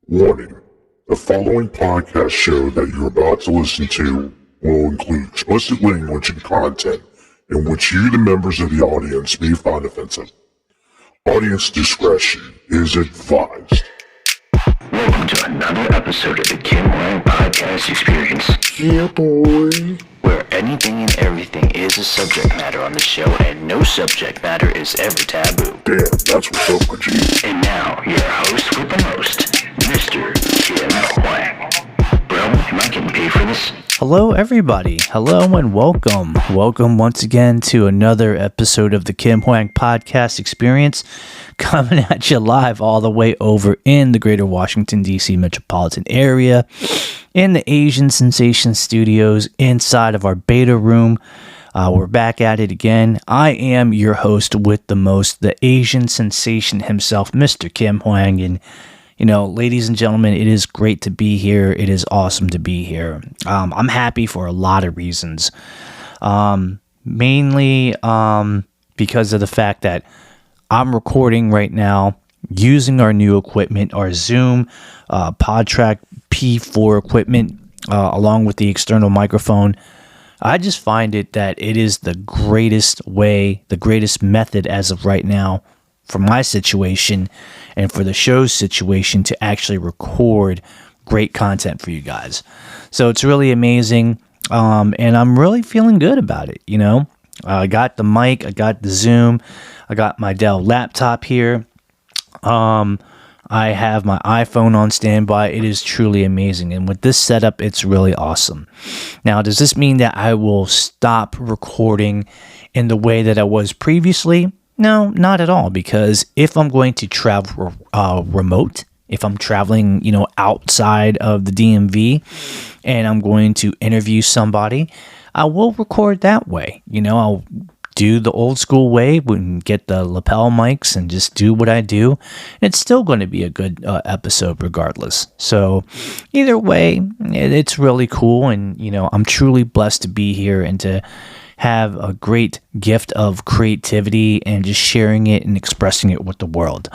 Warning: the following podcast show that you're about to listen to will include explicit language and content in which you, the members of the audience, may find offensive. Audience discretion is advised. Welcome to another episode of the Kim Hoang Podcast Experience. Yeah, boy. Where anything and everything is a subject matter on the show, and no subject matter is ever taboo. Damn, that's what's up, my G. And now, your host with the most, Mr. Kim Hoang. Bro, am I getting paid for this? Hello, everybody. Hello and welcome. Welcome once again to another episode of the Kim Hoang Podcast Experience, coming at you live all the way over in the greater Washington DC Metropolitan Area, in the Asian Sensation Studios, inside of our beta room. We're back at it again. I am your host with the most, the Asian Sensation himself, Mr. Kim Hoang. And you know, ladies and gentlemen, it is great to be here. It is awesome to be here. I'm happy for a lot of reasons. Mainly because of the fact that I'm recording right now using our new equipment, our Zoom PodTrack P4 equipment, along with the external microphone. I just find it that it is the greatest way, the greatest method as of right now for my situation and for the show's situation to actually record great content for you guys. So it's really amazing, and I'm really feeling good about it, you know. I got the mic, I got the Zoom, I got my Dell laptop here. I have my iPhone on standby. It is truly amazing, and with this setup, it's really awesome. Now, does this mean that I will stop recording in the way that I was previously? No, not at all, because if I'm going to travel remote, if I'm traveling, you know, outside of the DMV and I'm going to interview somebody, I will record that way. You know, I'll do the old school way, and get the lapel mics and just do what I do. It's still going to be a good episode regardless. So either way, it's really cool. And, you know, I'm truly blessed to be here and to have a great gift of creativity and just sharing it and expressing it with the world.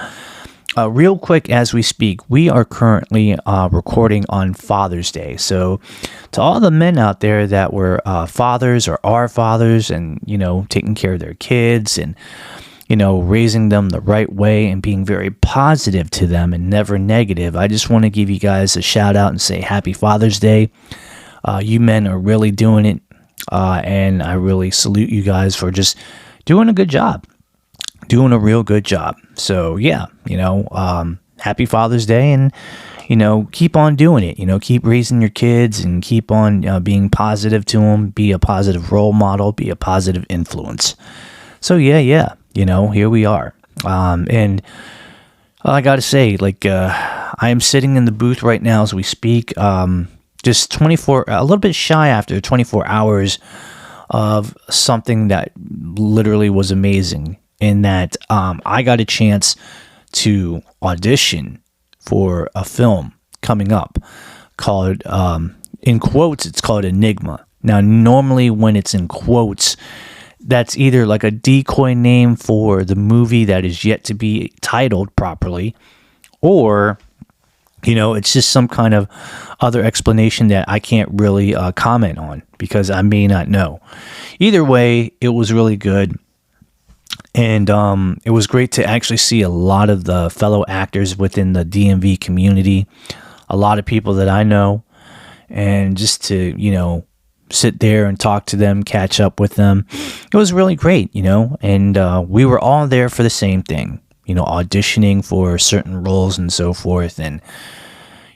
Real quick, as we speak, we are currently recording on Father's Day. So to all the men out there that were fathers or are fathers and, you know, taking care of their kids and, you know, raising them the right way and being very positive to them and never negative, I just want to give you guys a shout out and say Happy Father's Day. You men are really doing it. And I really salute you guys for just doing a good job, doing a real good job. So yeah, you know, happy Father's Day, and, you know, keep on doing it, you know, keep raising your kids and keep on being positive to them, be a positive role model, be a positive influence. So yeah, you know, here we are. And I gotta say, like, I am sitting in the booth right now as we speak, just a little bit shy after 24 hours of something that literally was amazing, in that I got a chance to audition for a film coming up called, in quotes, it's called Enigma. Now, normally when it's in quotes, that's either like a decoy name for the movie that is yet to be titled properly, or, you know, it's just some kind of other explanation that I can't really comment on because I may not know. Either way, it was really good. And it was great to actually see a lot of the fellow actors within the DMV community, a lot of people that I know, and just to, you know, sit there and talk to them, catch up with them. It was really great, you know, and we were all there for the same thing, you know, auditioning for certain roles and so forth. And,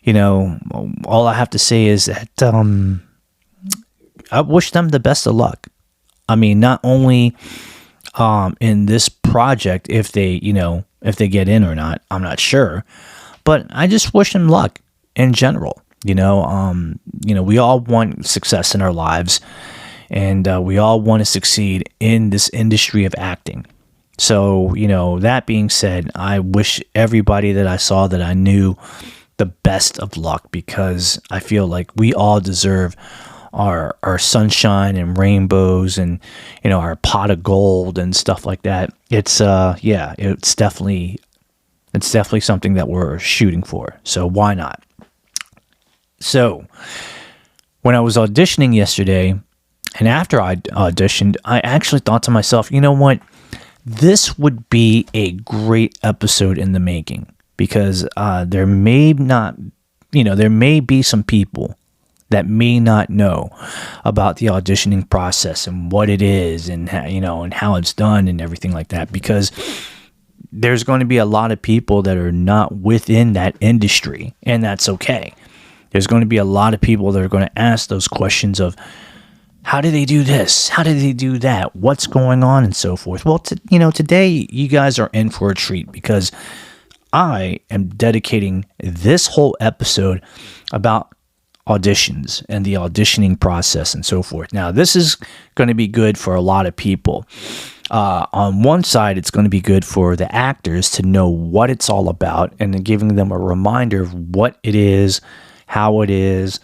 you know, all I have to say is that I wish them the best of luck. I mean, not only in this project, if they get in or not, I'm not sure, but I just wish them luck in general. You know, we all want success in our lives, and we all want to succeed in this industry of acting. So, you know, that being said, I wish everybody that I saw, that I knew, the best of luck, because I feel like we all deserve our sunshine and rainbows and, you know, our pot of gold and stuff like that. It's it's definitely It's definitely something that we're shooting for. So why not? So when I was auditioning yesterday, and after I auditioned, I actually thought to myself, you know what? This would be a great episode in the making, because there may be some people that may not know about the auditioning process and what it is, and how it's done and everything like that, because there's going to be a lot of people that are not within that industry, and that's okay. There's going to be a lot of people that are going to ask those questions of, how do they do this? How do they do that? What's going on, and so forth? Well, today you guys are in for a treat, because I am dedicating this whole episode about auditions and the auditioning process and so forth. Now, this is going to be good for a lot of people. On one side, it's going to be good for the actors to know what it's all about, and then giving them a reminder of what it is, how it is,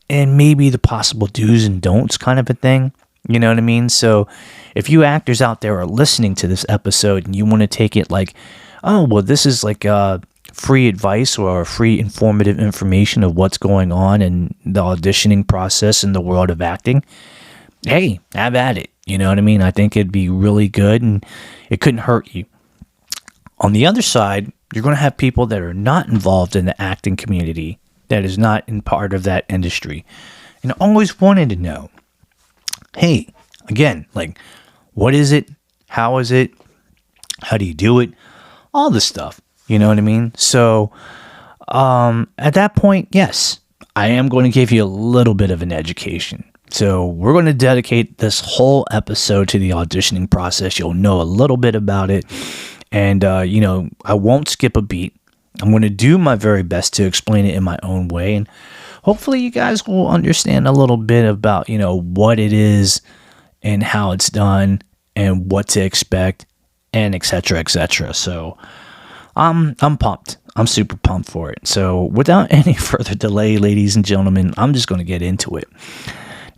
and maybe the possible do's and don'ts kind of a thing. You know what I mean? So if you actors out there are listening to this episode and you want to take it like, oh, well, this is like free advice or free informative information of what's going on in the auditioning process in the world of acting, hey, have at it. You know what I mean? I think it'd be really good, and it couldn't hurt you. On the other side, you're going to have people that are not involved in the acting community, that is not in part of that industry, and always wanted to know, hey, again, like, what is it? How is it? How do you do it? All this stuff. You know what I mean? So at that point, yes, I am going to give you a little bit of an education. So we're going to dedicate this whole episode to the auditioning process. You'll know a little bit about it. And, I won't skip a beat. I'm going to do my very best to explain it in my own way. And hopefully you guys will understand a little bit about, what it is and how it's done and what to expect, and et cetera, et cetera. So I'm pumped. I'm super pumped for it. So without any further delay, ladies and gentlemen, I'm just going to get into it.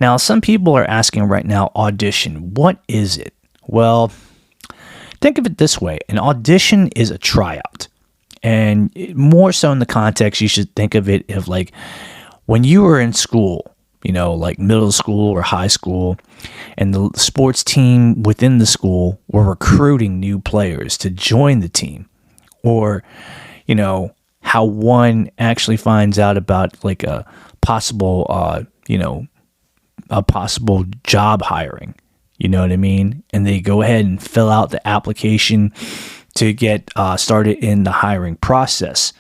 Now, some people are asking right now, audition, what is it? Well, think of it this way. An audition is a tryout. And more so in the context, you should think of it of like when you were in school, like middle school or high school, and the sports team within the school were recruiting new players to join the team. Or, how one actually finds out about like a possible, a possible job hiring. You know what I mean? And they go ahead and fill out the application to get started in the hiring process.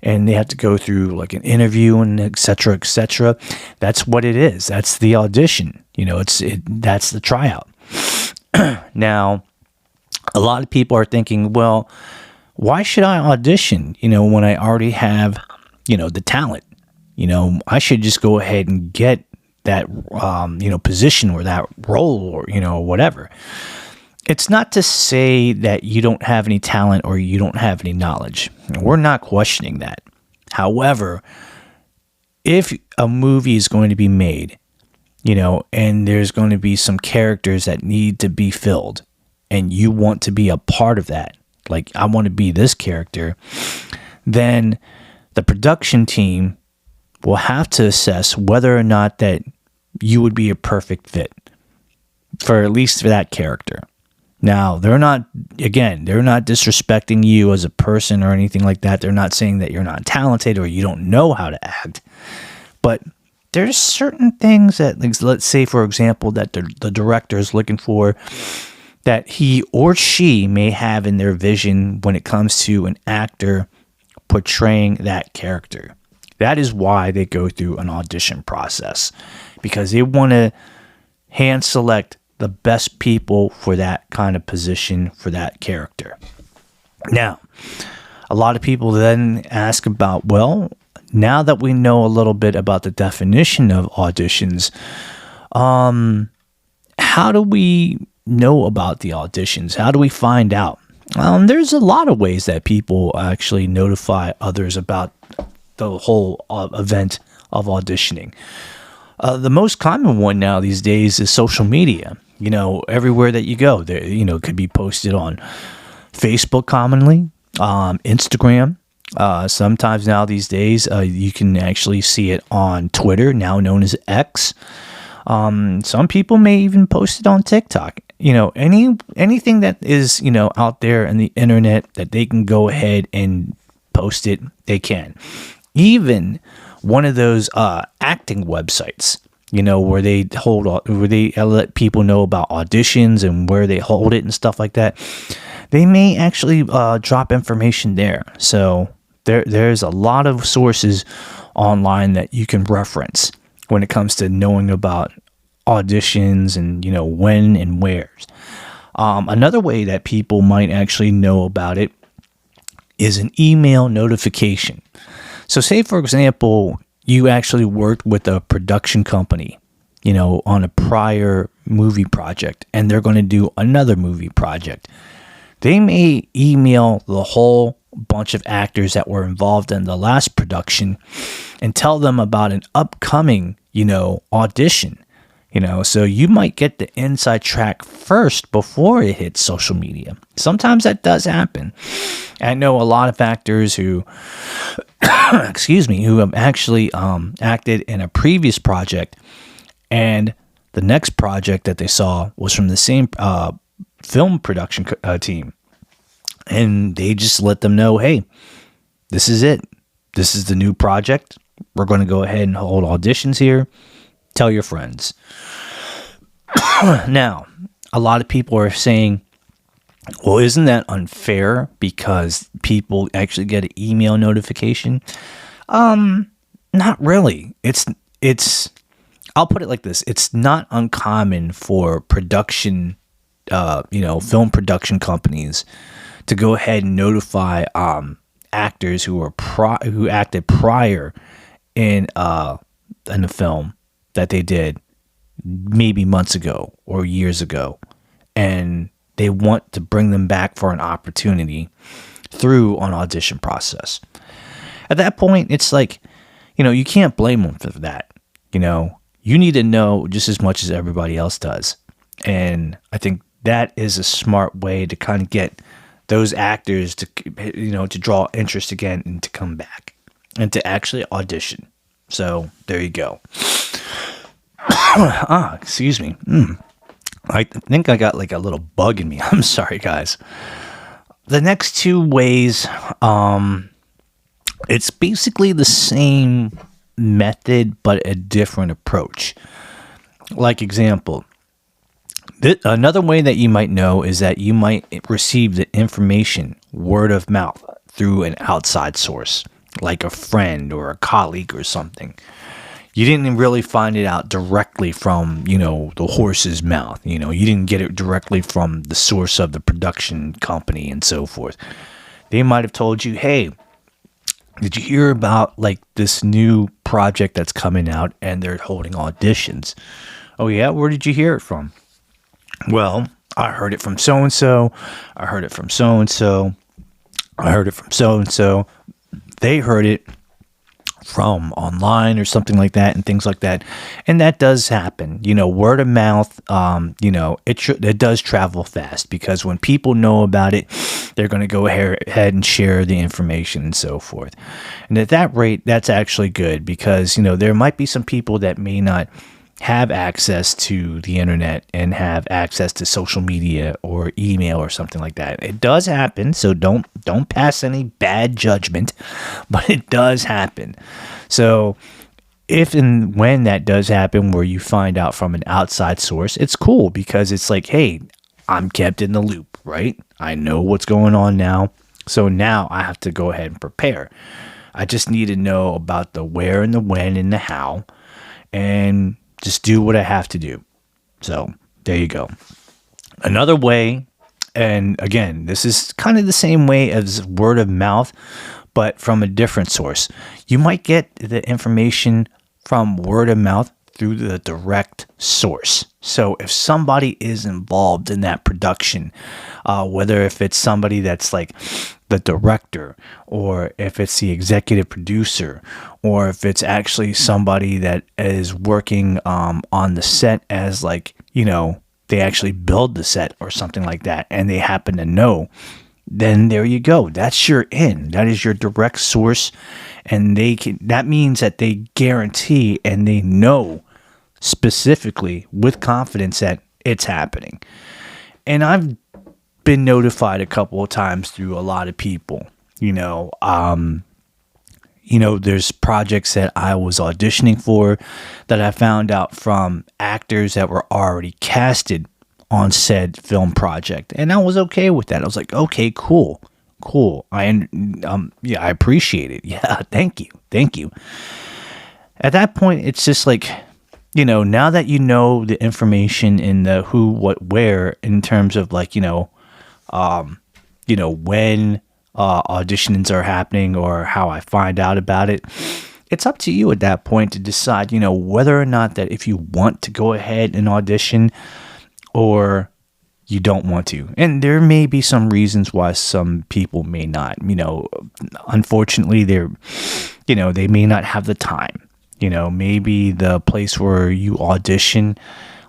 And they have to go through like an interview and et cetera, et cetera. That's what it is. That's the audition. That's the tryout. Now, a lot of people are thinking, well, why should I audition, when I already have, the talent? I should just go ahead and get that, position or that role or, whatever. It's not to say that you don't have any talent or you don't have any knowledge. We're not questioning that. However, if a movie is going to be made, and there's going to be some characters that need to be filled, and you want to be a part of that, like I want to be this character, then the production team will have to assess whether or not that you would be a perfect fit for at least for that character. Now, they're not disrespecting you as a person or anything like that. They're not saying that you're not talented or you don't know how to act. But there's certain things that, like, let's say, for example, that the director is looking for that he or she may have in their vision when it comes to an actor portraying that character. That is why they go through an audition process, because they want to hand select the best people for that kind of position for that character. Now, a lot of people then ask about, well, now that we know a little bit about the definition of auditions, how do we know about the auditions? How do we find out? There's a lot of ways that people actually notify others about the whole event of auditioning. The most common one now these days is social media. Everywhere that you go, there, it could be posted on Facebook commonly. Instagram. Sometimes now these days, you can actually see it on Twitter, now known as X. Some people may even post it on TikTok. Anything that is, out there in the internet that they can go ahead and post it, they can. Even one of those acting websites, where they let people know about auditions and where they hold it and stuff like that. They may actually drop information there. So there's a lot of sources online that you can reference when it comes to knowing about auditions and, when and where. Another way that people might actually know about it is an email notification. So say, for example, you actually worked with a production company, on a prior movie project, and they're going to do another movie project. They may email the whole bunch of actors that were involved in the last production and tell them about an upcoming, audition. So you might get the inside track first before it hits social media. Sometimes that does happen. I know a lot of actors who, who have actually acted in a previous project, and the next project that they saw was from the same film production team. And they just let them know, hey, this is it. This is the new project. We're going to go ahead and hold auditions here. Tell your friends. Now, a lot of people are saying, well, isn't that unfair because people actually get an email notification? Not really. It's I'll put it like this. It's not uncommon for production, film production companies to go ahead and notify actors who acted prior in the film that they did maybe months ago or years ago, and they want to bring them back for an opportunity through an audition process. At that point, it's like, you can't blame them for that. You need to know just as much as everybody else does. And I think that is a smart way to kind of get those actors to, to draw interest again and to come back and to actually audition. So there you go. Excuse me. I think I got like a little bug in me. I'm sorry, guys. The next two ways, it's basically the same method, but a different approach. Like example, another way that you might know is that you might receive the information word of mouth through an outside source, like a friend or a colleague or something. You didn't really find it out directly from, the horse's mouth. You didn't get it directly from the source of the production company and so forth. They might have told you, hey, did you hear about like this new project that's coming out and they're holding auditions? Oh yeah, where did you hear it from? Well, I heard it from so-and-so. I heard it from so-and-so. I heard it from so-and-so. They heard it from online or something like that and things like that. And that does happen. Word of mouth, it does travel fast because when people know about it, they're going to go ahead and share the information and so forth. And at that rate, that's actually good because, there might be some people that may not have access to the internet and have access to social media or email or something like that. It does happen, so don't pass any bad judgment, but it does happen. So if and when that does happen where you find out from an outside source, it's cool because it's like, hey, I'm kept in the loop, right? I know what's going on now. So now I have to go ahead and prepare. I just need to know about the where and the when and the how, and just do what I have to do. So there you go. Another way, and again, this is kind of the same way as word of mouth, but from a different source. You might get the information from word of mouth through the direct source. So if somebody is involved in that production, whether if it's somebody that's like the director, or if it's the executive producer, or if it's actually somebody that is working on the set as like, they actually build the set or something like that, and they happen to know then there you go. That's your in. That is your direct source. And that means that they guarantee and they know specifically with confidence that it's happening. And I've been notified a couple of times through a lot of people, there's projects that I was auditioning for that I found out from actors that were already casted on said film project. And I was okay with that. I was like, okay, cool. I appreciate it. Yeah. Thank you. At that point, it's just like, now that you know the information in the who, what, where, in terms of like, when auditions are happening or how I find out about it, it's up to you at that point to decide, whether or not that if you want to go ahead and audition or you don't want to. And there may be some reasons why some people may not, unfortunately they may not have the time. Maybe the place where you audition,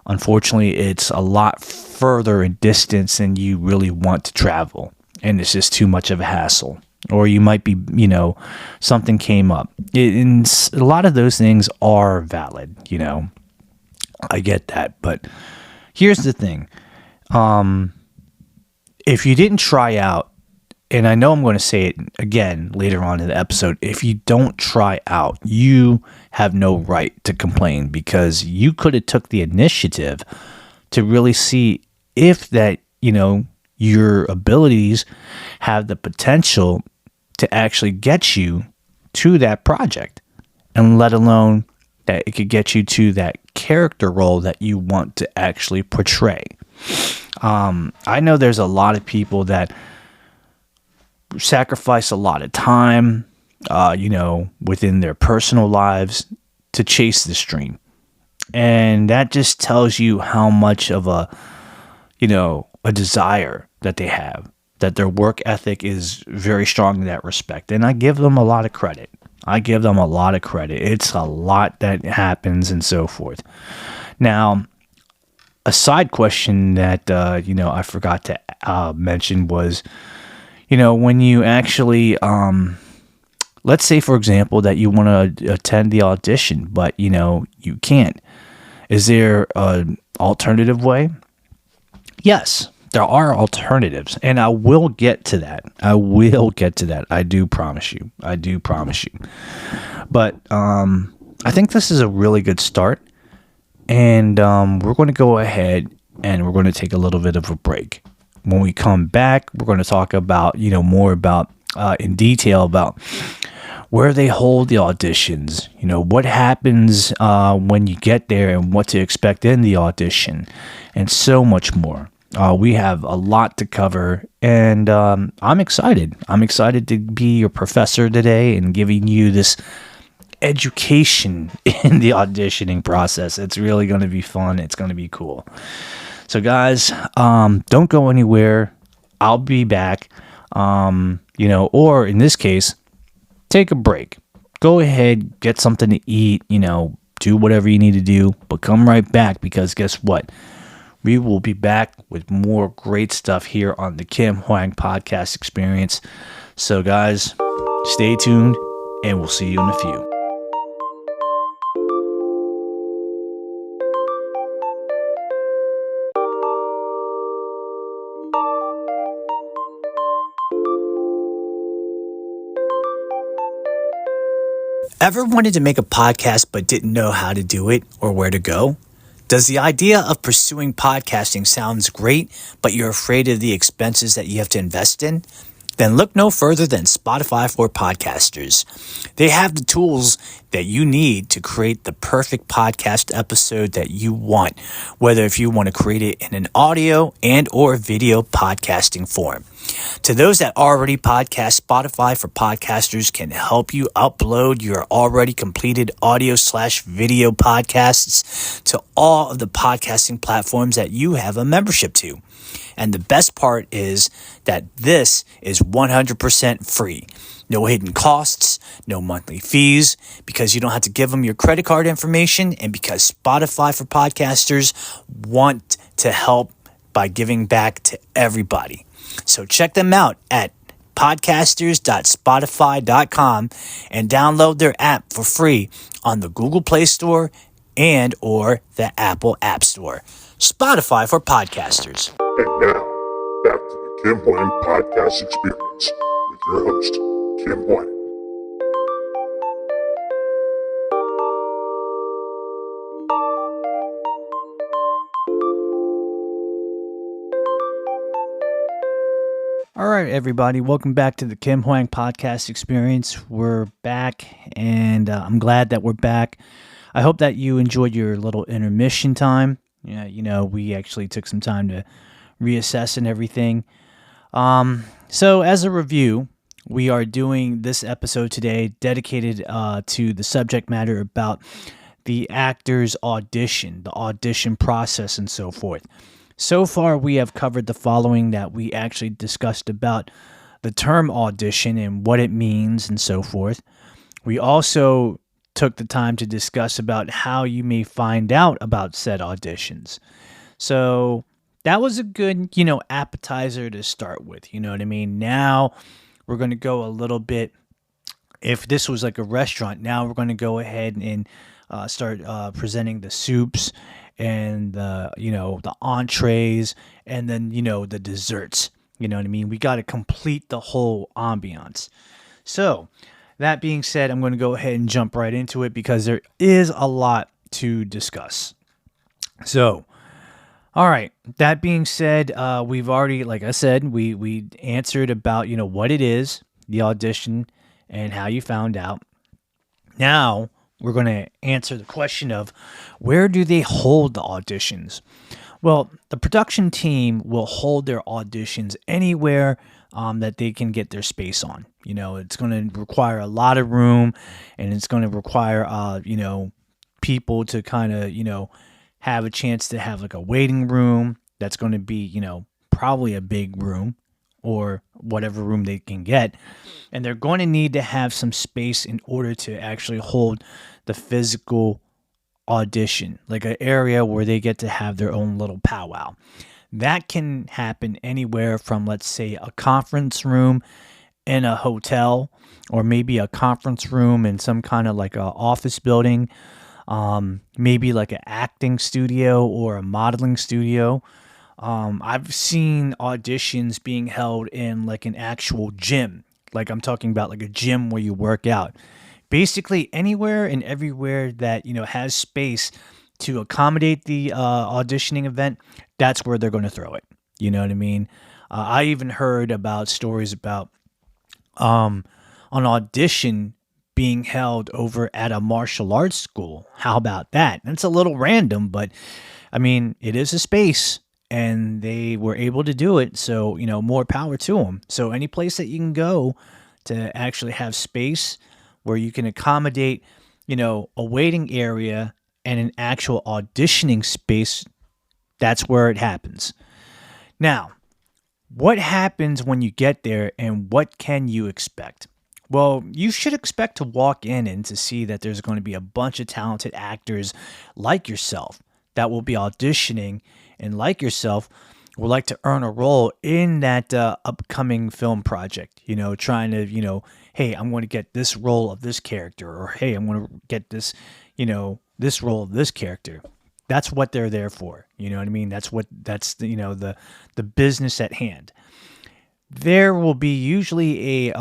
unfortunately, it's a lot further in distance than you really want to travel. And it's just too much of a hassle. Or you might be, something came up. And a lot of those things are valid, I get that. But here's the thing. If you didn't try out, and I know I'm going to say it again later on in the episode, if you don't try out, you have no right to complain, because you could have took the initiative to really see if that, your abilities have the potential to actually get you to that project, and let alone that it could get you to that character role that you want to actually portray. I know there's a lot of people that sacrifice a lot of time, within their personal lives to chase this dream. And that just tells you how much of a desire that they have, that their work ethic is very strong in that respect. And I give them a lot of credit. It's a lot that happens and so forth. Now, a side question that, I forgot to mention was, when you actually, let's say, for example, that you want to attend the audition, but, you can't. Is there an alternative way? Yes, there are alternatives, and I will get to that. I do promise you. But I think this is a really good start, and we're going to go ahead and we're going to take a little bit of a break. When we come back, we're going to talk about, more about, in detail about where they hold the auditions, what happens when you get there and what to expect in the audition, and so much more. We have a lot to cover, and I'm excited. I'm excited to be your professor today and giving you this education in the auditioning process. It's really going to be fun. It's going to be cool. So guys, don't go anywhere. I'll be back, or in this case, take a break. Go ahead, get something to eat, do whatever you need to do, but come right back, because guess what? We will be back with more great stuff here on the Kim Hoang Podcast Experience. So guys, stay tuned, and we'll see you in a few. Ever wanted to make a podcast but didn't know how to do it or where to go? Does the idea of pursuing podcasting sounds great, but you're afraid of the expenses that you have to invest in? Then look no further than Spotify for Podcasters. They have the tools that you need to create the perfect podcast episode that you want, whether if you want to create it in an audio and or video podcasting form. To those that already podcast, Spotify for Podcasters can help you upload your already completed audio/video podcasts to all of the podcasting platforms that you have a membership to. And the best part is that this is 100% free. No hidden costs, no monthly fees, because you don't have to give them your credit card information, and because Spotify for Podcasters want to help by giving back to everybody. So check them out at podcasters.spotify.com and download their app for free on the Google Play Store and or the Apple App Store. Spotify for podcasters. And now, back to the Kim Hoang Podcast Experience with your host, Kim Hoang. All right, everybody, welcome back to the Kim Hoang Podcast Experience. We're back, and I'm glad that we're back. I hope that you enjoyed your little intermission time. Yeah, we actually took some time to reassess and everything. So as a review, we are doing this episode today dedicated to the subject matter about the actor's audition, the audition process, and so forth. So far, we have covered the following that we actually discussed about the term audition and what it means and so forth. We also took the time to discuss about how you may find out about said auditions. So that was a good, appetizer to start with. You know what I mean? Now we're going to go a little bit, if this was like a restaurant, now we're going to go ahead and start presenting the soups and the entrees, and then the desserts. You know what I mean? We got to complete the whole ambiance. So that being said, I'm going to go ahead and jump right into it because there is a lot to discuss. So, all right. That being said, we've already, like I said, we answered about what it is, the audition, and how you found out. Now we're going to answer the question of where do they hold the auditions? Well, the production team will hold their auditions anywhere that they can get their space on. It's going to require a lot of room, and it's going to require, people to kind of, have a chance to have like a waiting room that's going to be, probably a big room or whatever room they can get. And they're going to need to have some space in order to actually hold the physical audition, like an area where they get to have their own little powwow. That can happen anywhere from, let's say, a conference room in a hotel, or maybe a conference room in some kind of like a office building, maybe like an acting studio or a modeling studio. I've seen auditions being held in like an actual gym. Like I'm talking about like a gym where you work out. Basically anywhere and everywhere that, has space to accommodate the auditioning event, that's where they're going to throw it. You know what I mean? I even heard about stories about an audition being held over at a martial arts school. How about that? And it's a little random, but I mean, it is a space. And they were able to do it, so, more power to them. So any place that you can go to actually have space where you can accommodate, a waiting area and an actual auditioning space, that's where it happens. Now, what happens when you get there and what can you expect? Well, you should expect to walk in and to see that there's going to be a bunch of talented actors like yourself that will be auditioning and like yourself would like to earn a role in that upcoming film project, trying to, hey, I'm going to get this role of this character, or hey, I'm going to get this, this role of this character. That's what they're there for. You know what I mean? That's the business at hand. There will usually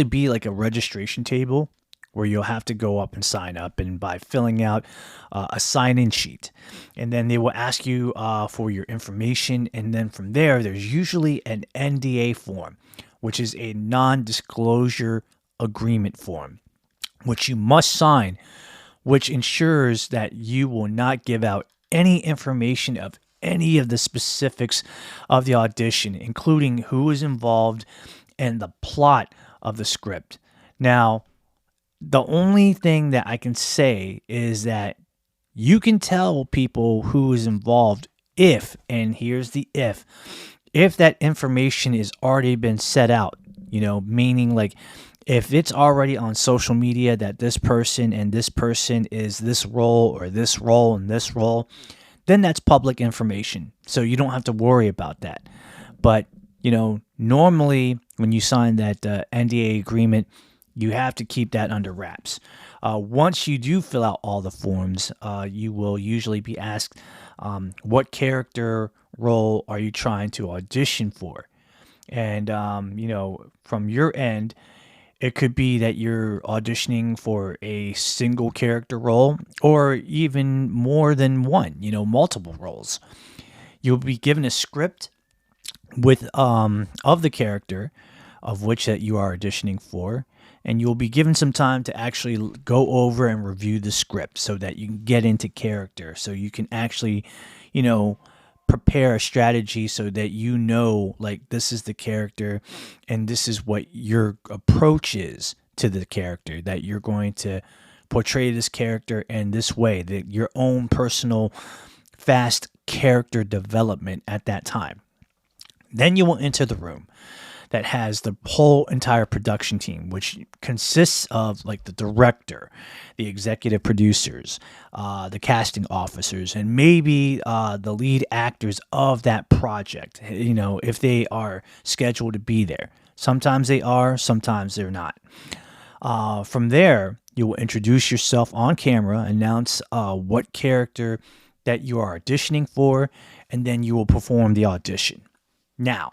be like a registration table where you'll have to go up and sign up, and by filling out a sign-in sheet. And then they will ask you for your information, and then from there, there's usually an NDA form, which is a non-disclosure agreement form, which you must sign, which ensures that you will not give out any information of any of the specifics of the audition, including who is involved and the plot of the script. Now, the only thing that I can say is that you can tell people who is involved if, and here's the if that information is already been set out, meaning like if it's already on social media that this person and this person is this role or this role and this role, then that's public information. So you don't have to worry about that. But Normally when you sign that NDA agreement, you have to keep that under wraps. Once you do fill out all the forms, you will usually be asked, what character role are you trying to audition for? And, from your end, it could be that you're auditioning for a single character role or even more than one, multiple roles. You'll be given a script with of the character of which that you are auditioning for, and you'll be given some time to actually go over and review the script so that you can get into character, so you can actually prepare a strategy so that like, this is the character and this is what your approach is to the character, that you're going to portray this character in this way, that your own personal fast character development at that time. Then you will enter the room that has the whole entire production team, which consists of like the director, the executive producers, the casting officers, and maybe the lead actors of that project, if they are scheduled to be there. Sometimes they are, sometimes they're not. From there, you will introduce yourself on camera, announce what character that you are auditioning for, and then you will perform the audition. Now,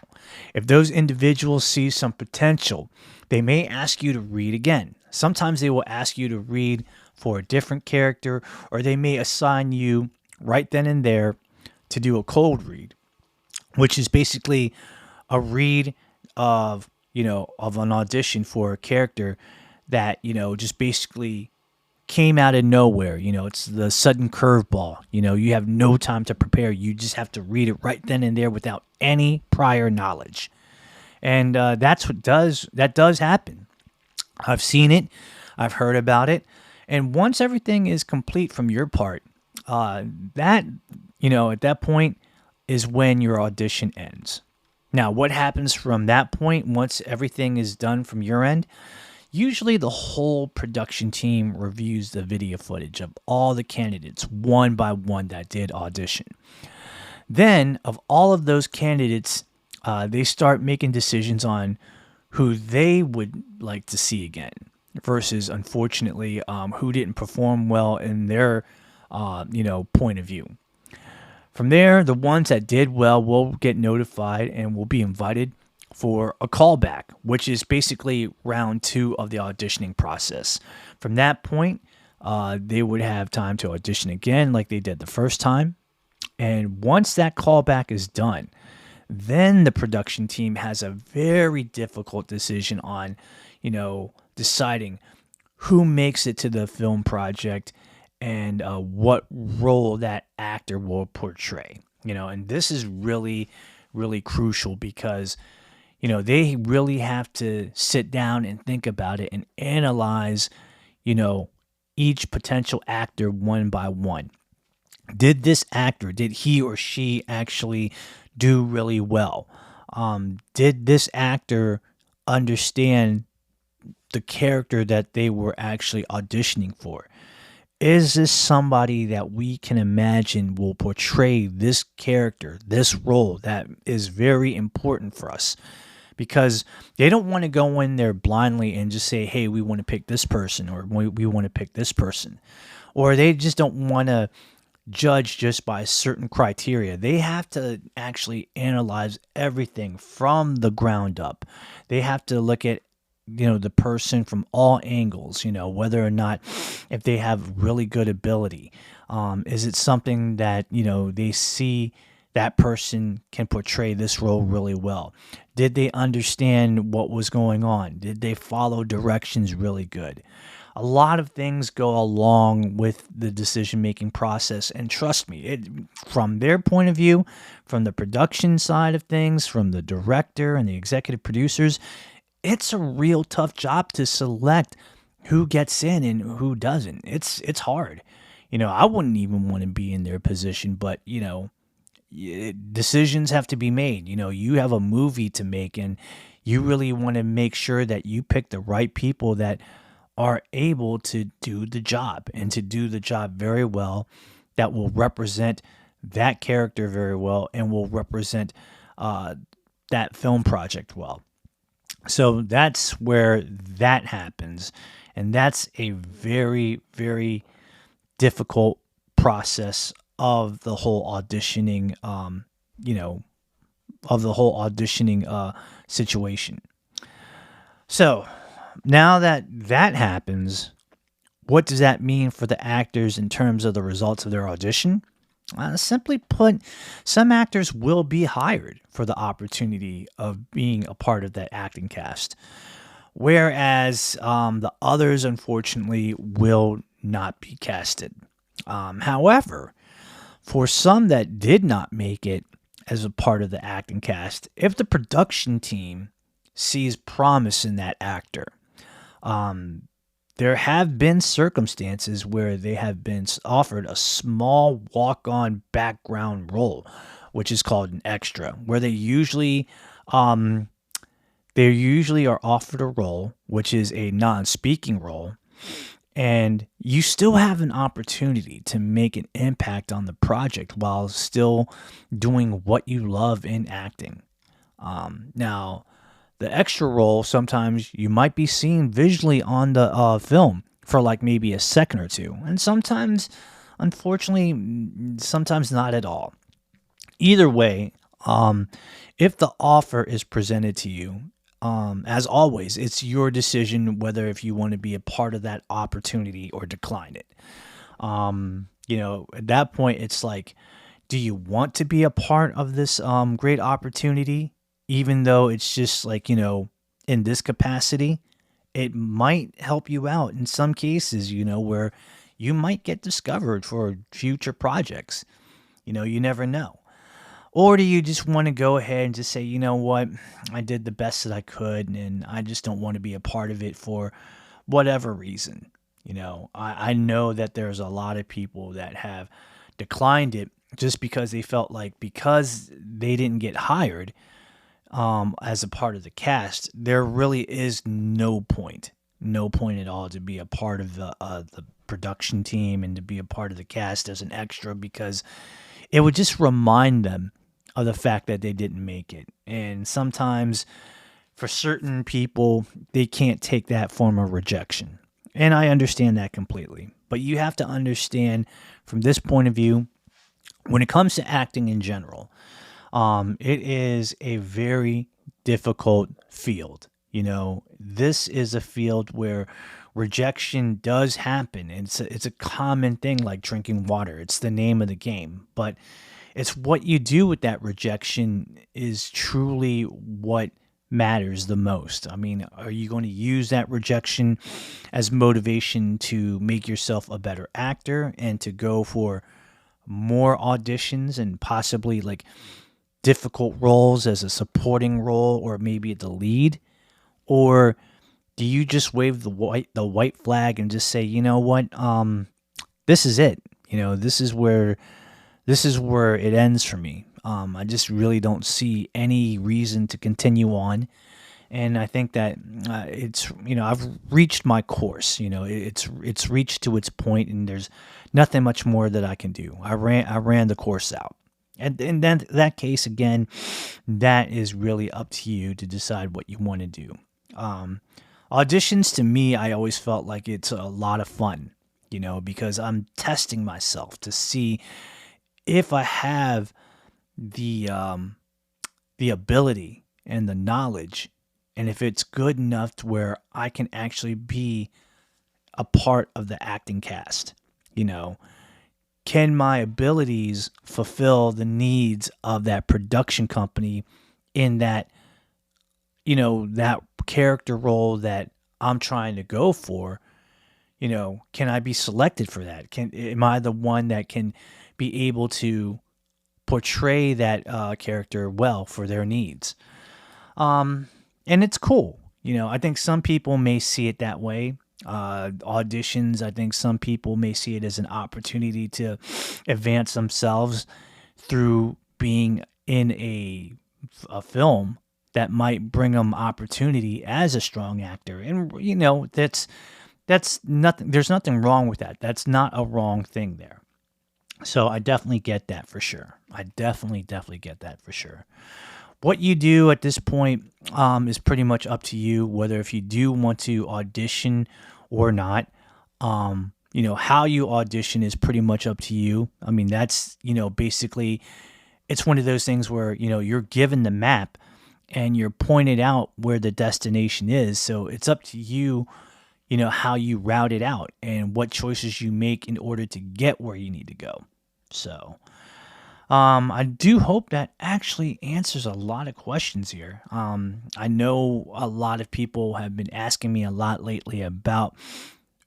if those individuals see some potential, they may ask you to read again. Sometimes they will ask you to read for a different character, or they may assign you right then and there to do a cold read, which is basically a read of an audition for a character that, just basically came out of nowhere. It's the sudden curveball. You have no time to prepare. You just have to read it right then and there without any prior knowledge. And that does happen. I've seen it. I've heard about it. And once everything is complete from your part, at that point is when your audition ends. Now, what happens from that point once everything is done from your end? Usually the whole production team reviews the video footage of all the candidates one by one that did audition. Then, of all of those candidates, they start making decisions on who they would like to see again versus, unfortunately, who didn't perform well in their, point of view. From there, the ones that did well will get notified and will be invited for a callback, which is basically round 2 of the auditioning process. From that point, they would have time to audition again like they did the first time. And once that callback is done, then the production team has a very difficult decision on, deciding who makes it to the film project and what role that actor will portray. And this is really, really crucial because they really have to sit down and think about it and analyze, each potential actor one by one. Did this actor, did he or she actually do really well? Did this actor understand the character that they were actually auditioning for? Is this somebody that we can imagine will portray this character, this role that is very important for us? Because they don't want to go in there blindly and just say, hey, we want to pick this person, or we want to pick this person. Or they just don't want to judge just by certain criteria. They have to actually analyze everything from the ground up. They have to look at the person from all angles, whether or not if they have really good ability. Is it something that, they see that person can portray this role really well? Did they understand what was going on? Did they follow directions really good? A lot of things go along with the decision-making process, and trust me, from their point of view, from the production side of things, from the director and the executive producers, it's a real tough job to select who gets in and who doesn't. It's hard. I wouldn't even want to be in their position, but decisions have to be made. You have a movie to make, and you really want to make sure that you pick the right people that are able to do the job and to do the job very well, that will represent that character very well and will represent that film project well. So that's where that happens. And that's a very, very difficult process of the whole auditioning, situation. So now that that happens, what does that mean for the actors in terms of the results of their audition? Simply put, some actors will be hired for the opportunity of being a part of that acting cast, whereas the others, unfortunately, will not be casted. However, for some that did not make it as a part of the acting cast, if the production team sees promise in that actor, there have been circumstances where they have been offered a small walk-on background role, which is called an extra, where they usually are offered a role, which is a non-speaking role, and you still have an opportunity to make an impact on the project while still doing what you love in acting. Now, the extra role, sometimes you might be seen visually on the film for like maybe a second or two. And sometimes, unfortunately, sometimes not at all. Either way, if the offer is presented to you, as always, it's your decision whether if you want to be a part of that opportunity or decline it. At that point, it's like, do you want to be a part of this great opportunity? Even though it's just like, in this capacity, it might help you out in some cases, where you might get discovered for future projects. You never know. Or do you just want to go ahead and just say, you know what, I did the best that I could and I just don't want to be a part of it for whatever reason. I know that there's a lot of people that have declined it just because they felt like because they didn't get hired, as a part of the cast, there really is no point at all to be a part of the production team and to be a part of the cast as an extra, because it would just remind them of the fact that they didn't make it. And sometimes for certain people, they can't take that form of rejection. And I understand that completely. But you have to understand from this point of view, when it comes to acting in general, it is a very difficult field. This is a field where rejection does happen. It's a common thing, like drinking water. It's the name of the game. But it's what you do with that rejection is truly what matters the most. I mean, are you going to use that rejection as motivation to make yourself a better actor and to go for more auditions and possibly like difficult roles as a supporting role or maybe the lead? Or do you just wave the white flag and just say, you know what, this is it. This is where it ends for me. I just really don't see any reason to continue on. And I think that it's, I've reached my course. It's reached to its point, and there's nothing much more that I can do. I ran the course out. And in that case, again, that is really up to you to decide what you want to do. Auditions, to me, I always felt like it's a lot of fun, because I'm testing myself to see if I have the ability and the knowledge, and if it's good enough to where I can actually be a part of the acting cast. Can my abilities fulfill the needs of that production company in that, that character role that I'm trying to go for? Can I be selected for that? Am I the one that can be able to portray that character well for their needs? And it's cool. I think some people may see it that way. Auditions, I think some people may see it as an opportunity to advance themselves through being in a film that might bring them opportunity as a strong actor. And, that's nothing. There's nothing wrong with that. That's not a wrong thing there. So I definitely get that for sure. I definitely get that for sure. what you do at this point is pretty much up to you, whether if you do want to audition or not. How you audition is pretty much up to you. I mean, that's, basically it's one of those things where, you're given the map and you're pointed out where the destination is. So it's up to you, how you route it out and what choices you make in order to get where you need to go. So, I do hope that actually answers a lot of questions here. I know a lot of people have been asking me a lot lately about,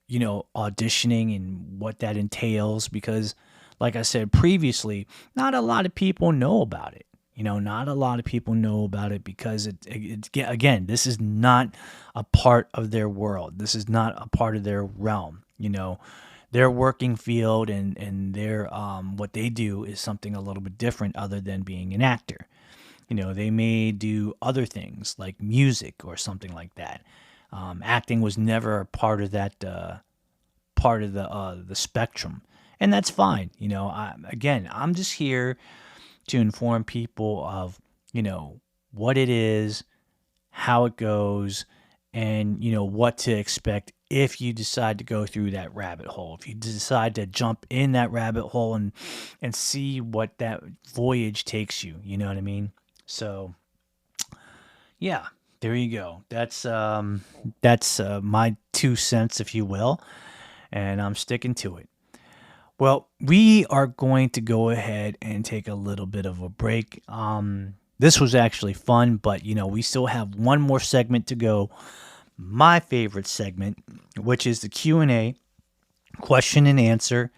auditioning and what that entails because, like I said previously, not a lot of people know about it. Not a lot of people know about it because again, this is not a part of their world. This is not a part of their realm. Their working field and their what they do is something a little bit different other than being an actor. They may do other things like music or something like that. Acting was never a part of that part of the spectrum, and that's fine. I'm just here to inform people of what it is, how it goes, and what to expect if you decide to go through that rabbit hole. If you decide to jump in that rabbit hole and see what that voyage takes you, you know what I mean? So yeah, there you go. That's my 2 cents, if you will, and I'm sticking to it. Well, we are going to go ahead and take a little bit of a break. This was actually fun, but we still have one more segment to go. My favorite segment, which is the Q&A, question and answer.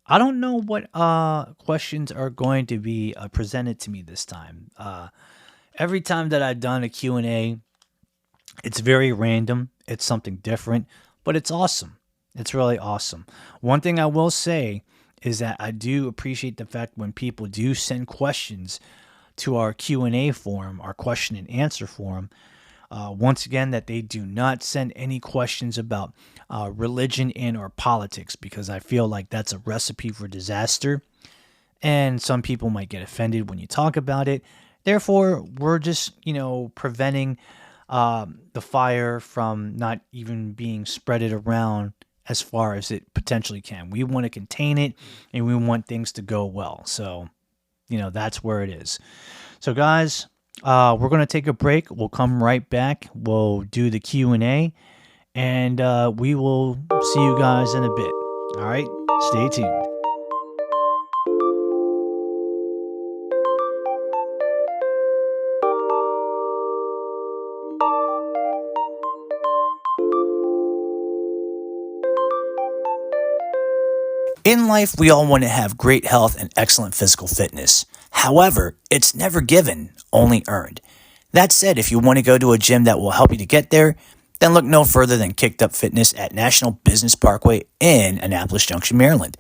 I don't know what questions are going to be presented to me this time. Every time that I've done a Q&A, it's very random. It's something different, but it's awesome. It's really awesome. One thing I will say is that I do appreciate the fact when people do send questions to our Q&A form, our question and answer form. Once again, that they do not send any questions about religion and or politics, because I feel like that's a recipe for disaster. And some people might get offended when you talk about it. Therefore, we're just, preventing the fire from not even being spreaded around as far as it potentially can. We want to contain it and we want things to go well. So, that's where it is. So guys, we're going to take a break. We'll come right back. We'll do the Q&A and we will see you guys in a bit. All right, stay tuned. In life, we all want to have great health and excellent physical fitness. However, it's never given, only earned. That said, if you want to go to a gym that will help you to get there, then look no further than Kicked Up Fitness at National Business Parkway in Annapolis Junction, Maryland.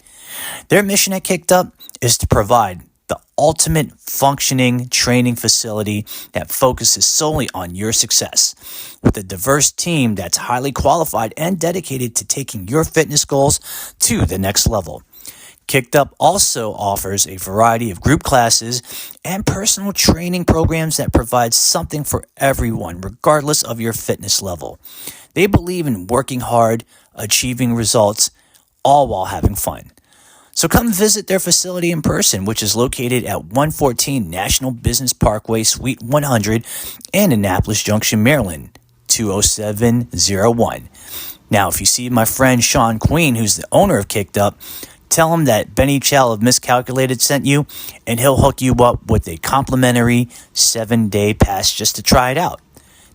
Their mission at Kicked Up is to provide the ultimate functioning training facility that focuses solely on your success, with a diverse team that's highly qualified and dedicated to taking your fitness goals to the next level. Kicked Up also offers a variety of group classes and personal training programs that provide something for everyone, regardless of your fitness level. They believe in working hard, achieving results, all while having fun. So come visit their facility in person, which is located at 114 National Business Parkway, Suite 100 in Annapolis Junction, Maryland, 20701. Now, if you see my friend Sean Queen, who's the owner of Kicked Up, tell him that Benny Chow of Miscalculated sent you, and he'll hook you up with a complimentary 7-day pass just to try it out.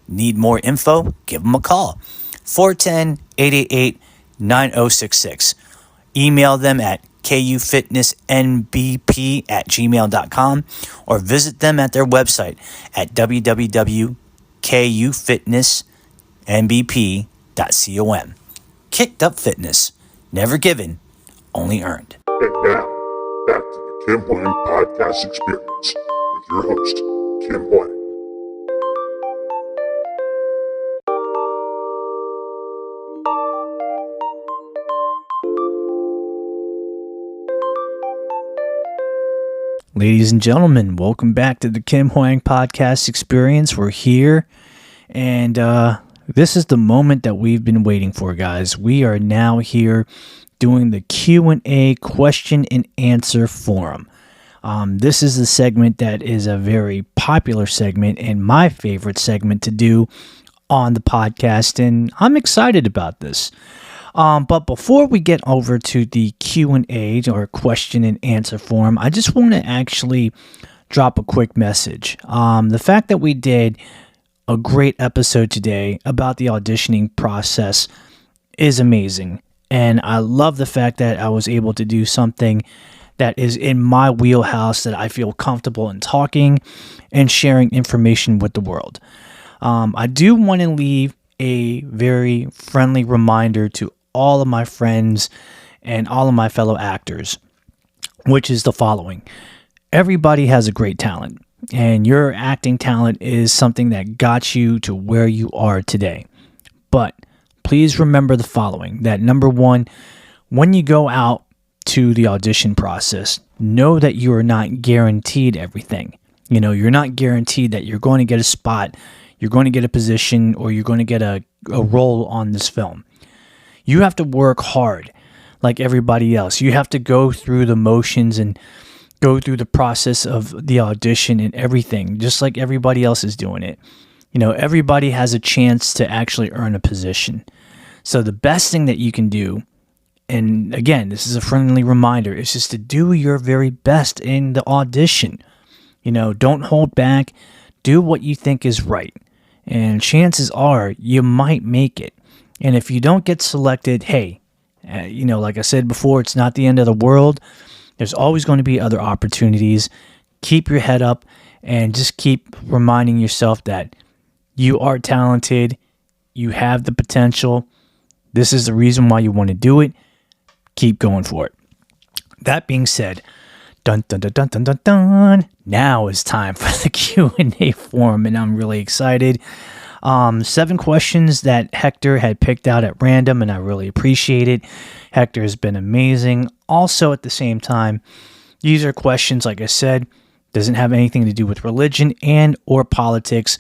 Need more info? Give him a call. 410-888-9066. Email them at kufitnessnbp@gmail.com or visit them at their website at www.kufitnessnbp.com. Kicked Up Fitness. Never given, only earned. And now, back to the Kim Hoang Podcast Experience with your host, Kim Hoang. Ladies and gentlemen, welcome back to the Kim Hoang Podcast Experience. We're here, and this is the moment that we've been waiting for, guys. We are now here doing the Q&A question and answer forum. This is the segment that is a very popular segment and my favorite segment to do on the podcast, and I'm excited about this. But before we get over to the Q&A or question and answer forum, I just want to actually drop a quick message. The fact that we did a great episode today about the auditioning process is amazing. And I love the fact that I was able to do something that is in my wheelhouse that I feel comfortable in talking and sharing information with the world. I do want to leave a very friendly reminder to all of my friends and all of my fellow actors, which is the following. Everybody has a great talent, and your acting talent is something that got you to where you are today. But please remember the following, that number one, when you go out to the audition process, know that you are not guaranteed everything. You know, you're not guaranteed that you're going to get a spot, you're going to get a position, or you're going to get a role on this film. You have to work hard like everybody else. You have to go through the motions and go through the process of the audition and everything, just like everybody else is doing it. You know, everybody has a chance to actually earn a position. So the best thing that you can do, and again, this is a friendly reminder, is just to do your very best in the audition. You know, don't hold back. Do what you think is right. And chances are you might make it. And if you don't get selected, hey, like I said before, it's not the end of the world. There's always going to be other opportunities. Keep your head up and just keep reminding yourself that you are talented. You have the potential. This is the reason why you want to do it. Keep going for it. That being said, dun dun dun dun dun dun dun. Now is time for the Q&A forum, and I'm really excited. 7 questions that Hector had picked out at random, and I really appreciate it. Hector has been amazing. Also, at the same time, these are questions, like I said, doesn't have anything to do with religion and or politics.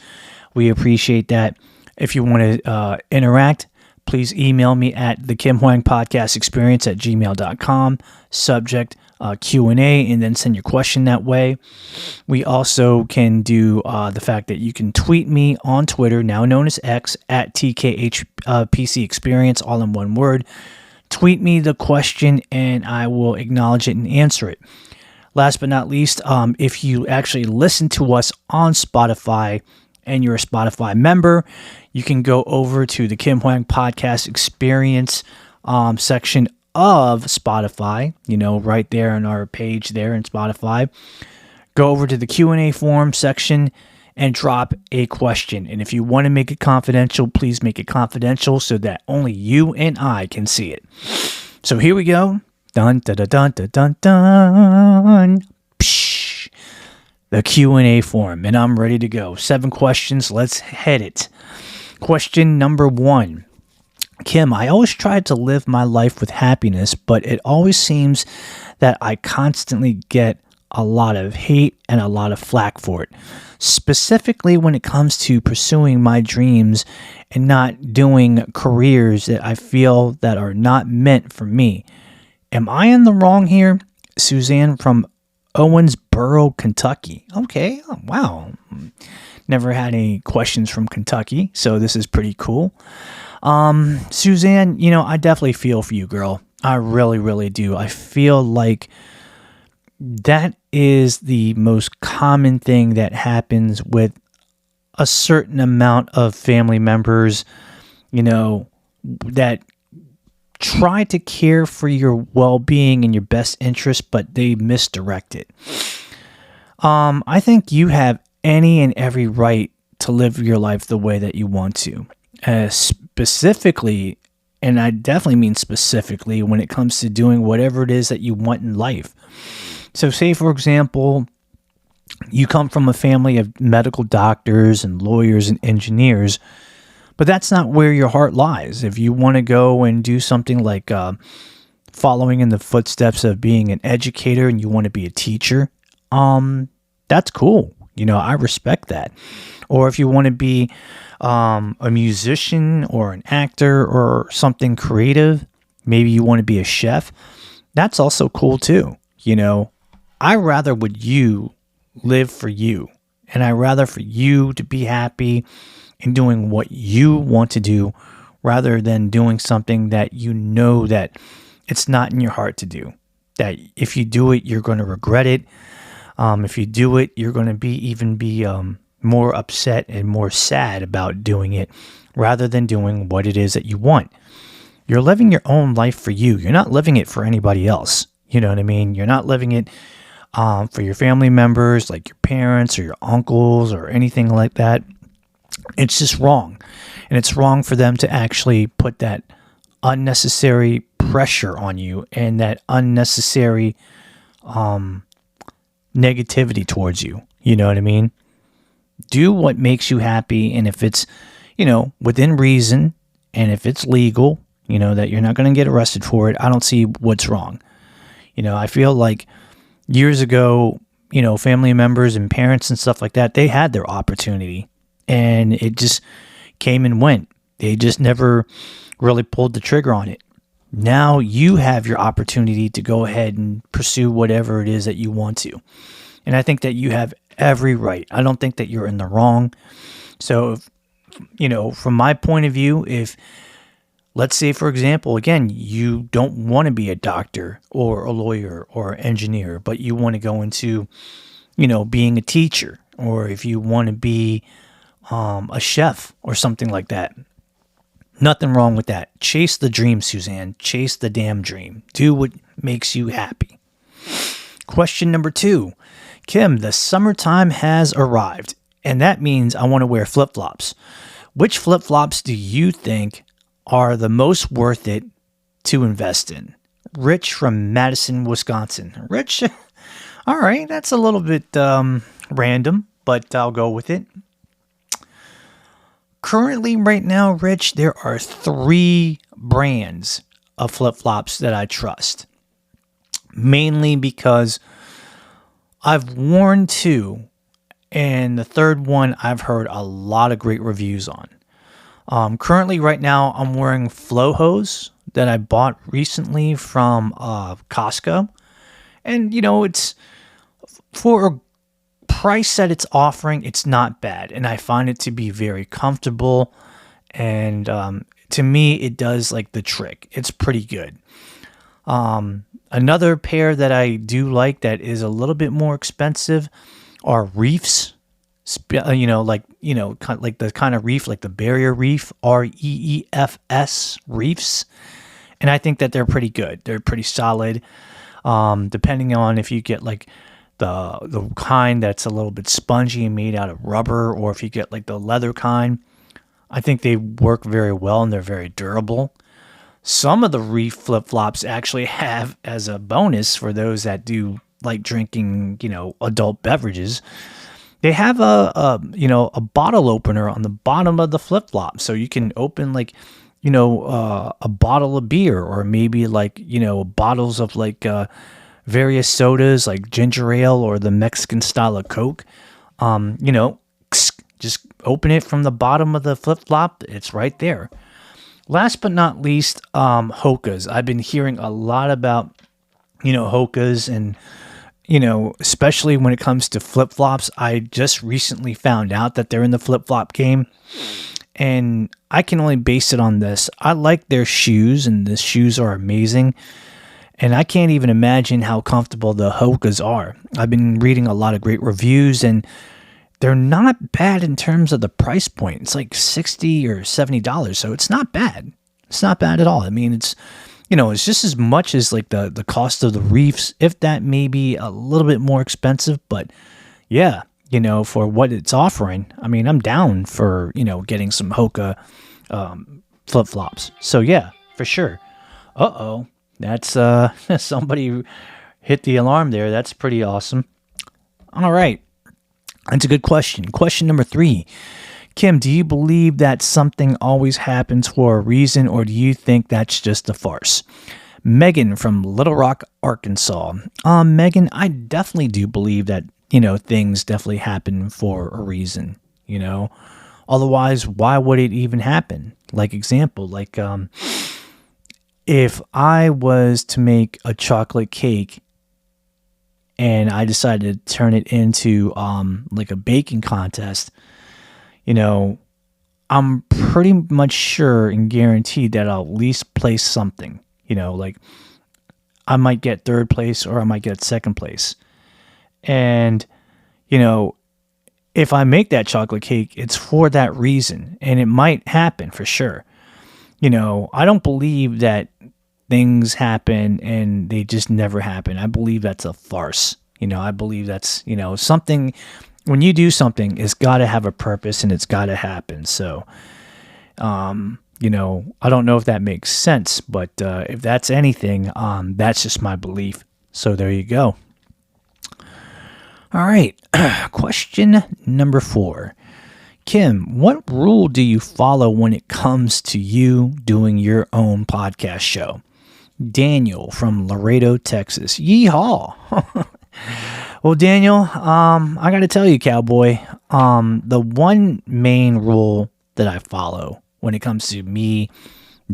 We appreciate that. If you want to interact, please email me at the Kim Hoang Podcast Experience at gmail.com. Subject Q&A, and then send your question that way. We also can do the fact that you can tweet me on Twitter, now known as X, at TKHPC Experience, all in one word. Tweet me the question, and I will acknowledge it and answer it. Last but not least, if you actually listen to us on Spotify and you're a Spotify member, you can go over to the Kim Hoang Podcast Experience section of Spotify, right there on our page there in Spotify. Go over to the Q&A forum section and drop a question. And if you want to make it confidential, please make it confidential so that only you and I can see it. So here we go. Dun dun dun dun dun dun dun. Psh. The Q&A forum, and I'm ready to go. 7 questions. Let's head it. Question number 1. Kim, I always try to live my life with happiness, but it always seems that I constantly get a lot of hate and a lot of flack for it. Specifically when it comes to pursuing my dreams and not doing careers that I feel that are not meant for me. Am I in the wrong here? Suzanne from Owensboro, Kentucky. Okay, oh, wow. Never had any questions from Kentucky, so this is pretty cool. Suzanne, I definitely feel for you, girl. I really, really do. I feel like that is the most common thing that happens with a certain amount of family members, that try to care for your well-being and your best interest, but they misdirect it. I think you have any and every right to live your life the way that you want to. Specifically, and I definitely mean specifically, when it comes to doing whatever it is that you want in life. So say, for example, you come from a family of medical doctors and lawyers and engineers, but that's not where your heart lies. If you want to go and do something like following in the footsteps of being an educator and you want to be a teacher, that's cool. I respect that. Or if you want to be a musician or an actor or something creative, maybe you want to be a chef, that's also cool too. I rather would you live for you, and I rather for you to be happy in doing what you want to do rather than doing something that that it's not in your heart to do. That if you do it, you're going to regret it. If you do it, you're going to be more upset and more sad about doing it rather than doing what it is that you want. You're living your own life for you. You're not living it for anybody else. You know what I mean? You're not living it for your family members, like your parents or your uncles or anything like that. It's just wrong. And it's wrong for them to actually put that unnecessary pressure on you and that unnecessary negativity towards you. You know what I mean? Do what makes you happy. And if it's, within reason and if it's legal, that you're not going to get arrested for it, I don't see what's wrong. I feel like years ago, family members and parents and stuff like that, they had their opportunity and it just came and went. They just never really pulled the trigger on it. Now you have your opportunity to go ahead and pursue whatever it is that you want to. And I think that you have every right. I don't think that you're in the wrong. So, from my point of view, if, let's say, for example, again, you don't want to be a doctor or a lawyer or an engineer, but you want to go into, being a teacher, or if you want to be a chef or something like that. Nothing wrong with that. Chase the dream, Suzanne. Chase the damn dream. Do what makes you happy. Question number 2. Kim, the summertime has arrived, and that means I want to wear flip-flops. Which flip-flops do you think are the most worth it to invest in? Rich from Madison, Wisconsin. Rich, all right, that's a little bit random, but I'll go with it. Currently, right now, Rich, there are 3 brands of flip-flops that I trust. Mainly because I've worn 2, and the third one I've heard a lot of great reviews on. Currently, right now, I'm wearing Flow Hose that I bought recently from Costco. And, it's for a price that it's offering, it's not bad. And I find it to be very comfortable. And to me, it does like the trick. It's pretty good. Another pair that I do like that is a little bit more expensive are reefs. Like the kind of reef, like the barrier reef, REEFS reefs. And I think that they're pretty good. They're pretty solid. Depending on if you get like the kind that's a little bit spongy and made out of rubber, or if you get like the leather kind, I think they work very well and they're very durable. Some of the reef flip-flops actually have, as a bonus for those that do like drinking, adult beverages, they have a bottle opener on the bottom of the flip-flop. So you can open like, a bottle of beer, or maybe like, bottles of like various sodas like ginger ale or the Mexican style of Coke. Just open it from the bottom of the flip-flop. It's right there. Last but not least, Hokas. I've been hearing a lot about, Hokas, and, especially when it comes to flip-flops. I just recently found out that they're in the flip-flop game, and I can only base it on this. I like their shoes, and the shoes are amazing, and I can't even imagine how comfortable the Hokas are. I've been reading a lot of great reviews, and they're not bad in terms of the price point. It's like $60 or $70, so it's not bad. It's not bad at all. I mean, it's just as much as like the cost of the reefs, if that may be a little bit more expensive. But yeah, for what it's offering, I mean, I'm down for, getting some Hoka flip-flops. So yeah, for sure. Uh-oh, that's somebody hit the alarm there. That's pretty awesome. All right. That's a good question. Question number 3. Kim, do you believe that something always happens for a reason, or do you think that's just a farce? Megan from Little Rock, Arkansas. Megan, I definitely do believe that, things definitely happen for a reason, Otherwise, why would it even happen? Like example, if I was to make a chocolate cake and I decided to turn it into like a baking contest, I'm pretty much sure and guaranteed that I'll at least place something. Like I might get third place or I might get second place. And, if I make that chocolate cake, it's for that reason. And it might happen for sure. I don't believe that things happen and they just never happen. I believe that's a farce. I believe that's, something, when you do something, it's got to have a purpose and it's got to happen. So, I don't know if that makes sense, but if that's anything, that's just my belief. So there you go. All right. Question number 4. Kim, what rule do you follow when it comes to you doing your own podcast show? Daniel from Laredo, Texas. Yeehaw. Well, Daniel, I got to tell you, cowboy, the one main rule that I follow when it comes to me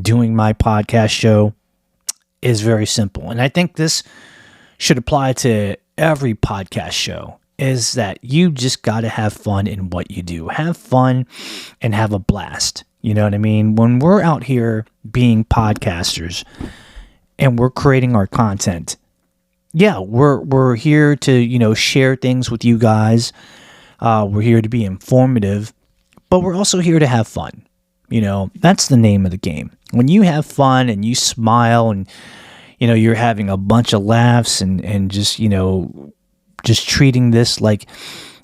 doing my podcast show is very simple. And I think this should apply to every podcast show, is that you just got to have fun in what you do. Have fun and have a blast. You know what I mean? When we're out here being podcasters and we're creating our content, yeah, we're here to, share things with you guys. We're here to be informative, but we're also here to have fun. That's the name of the game. When you have fun and you smile and, you're having a bunch of laughs and just, just treating this like,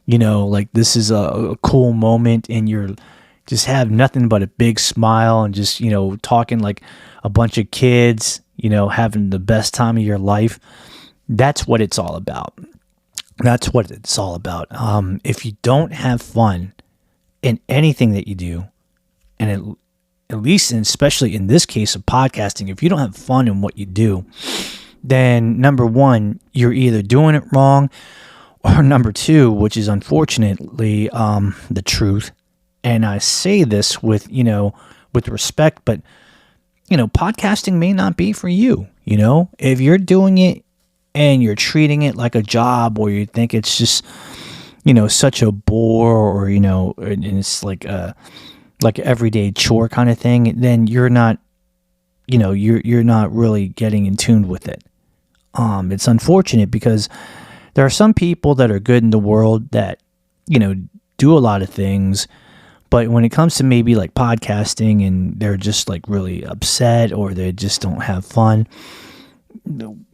like this is a cool moment and you're just have nothing but a big smile and just, talking like a bunch of kids, having the best time of your life. That's what it's all about. That's what it's all about. If you don't have fun in anything that you do, and at least and especially in this case of podcasting, if you don't have fun in what you do, then number one, you're either doing it wrong, or number two, which is unfortunately the truth. And I say this with, with respect, but, podcasting may not be for you. If you're doing it and you're treating it like a job, or you think it's just, such a bore, or, and it's like a everyday chore kind of thing, then you're not, you're not really getting in tune with it. It's unfortunate because there are some people that are good in the world that, do a lot of things, but when it comes to maybe like podcasting and they're just like really upset or they just don't have fun,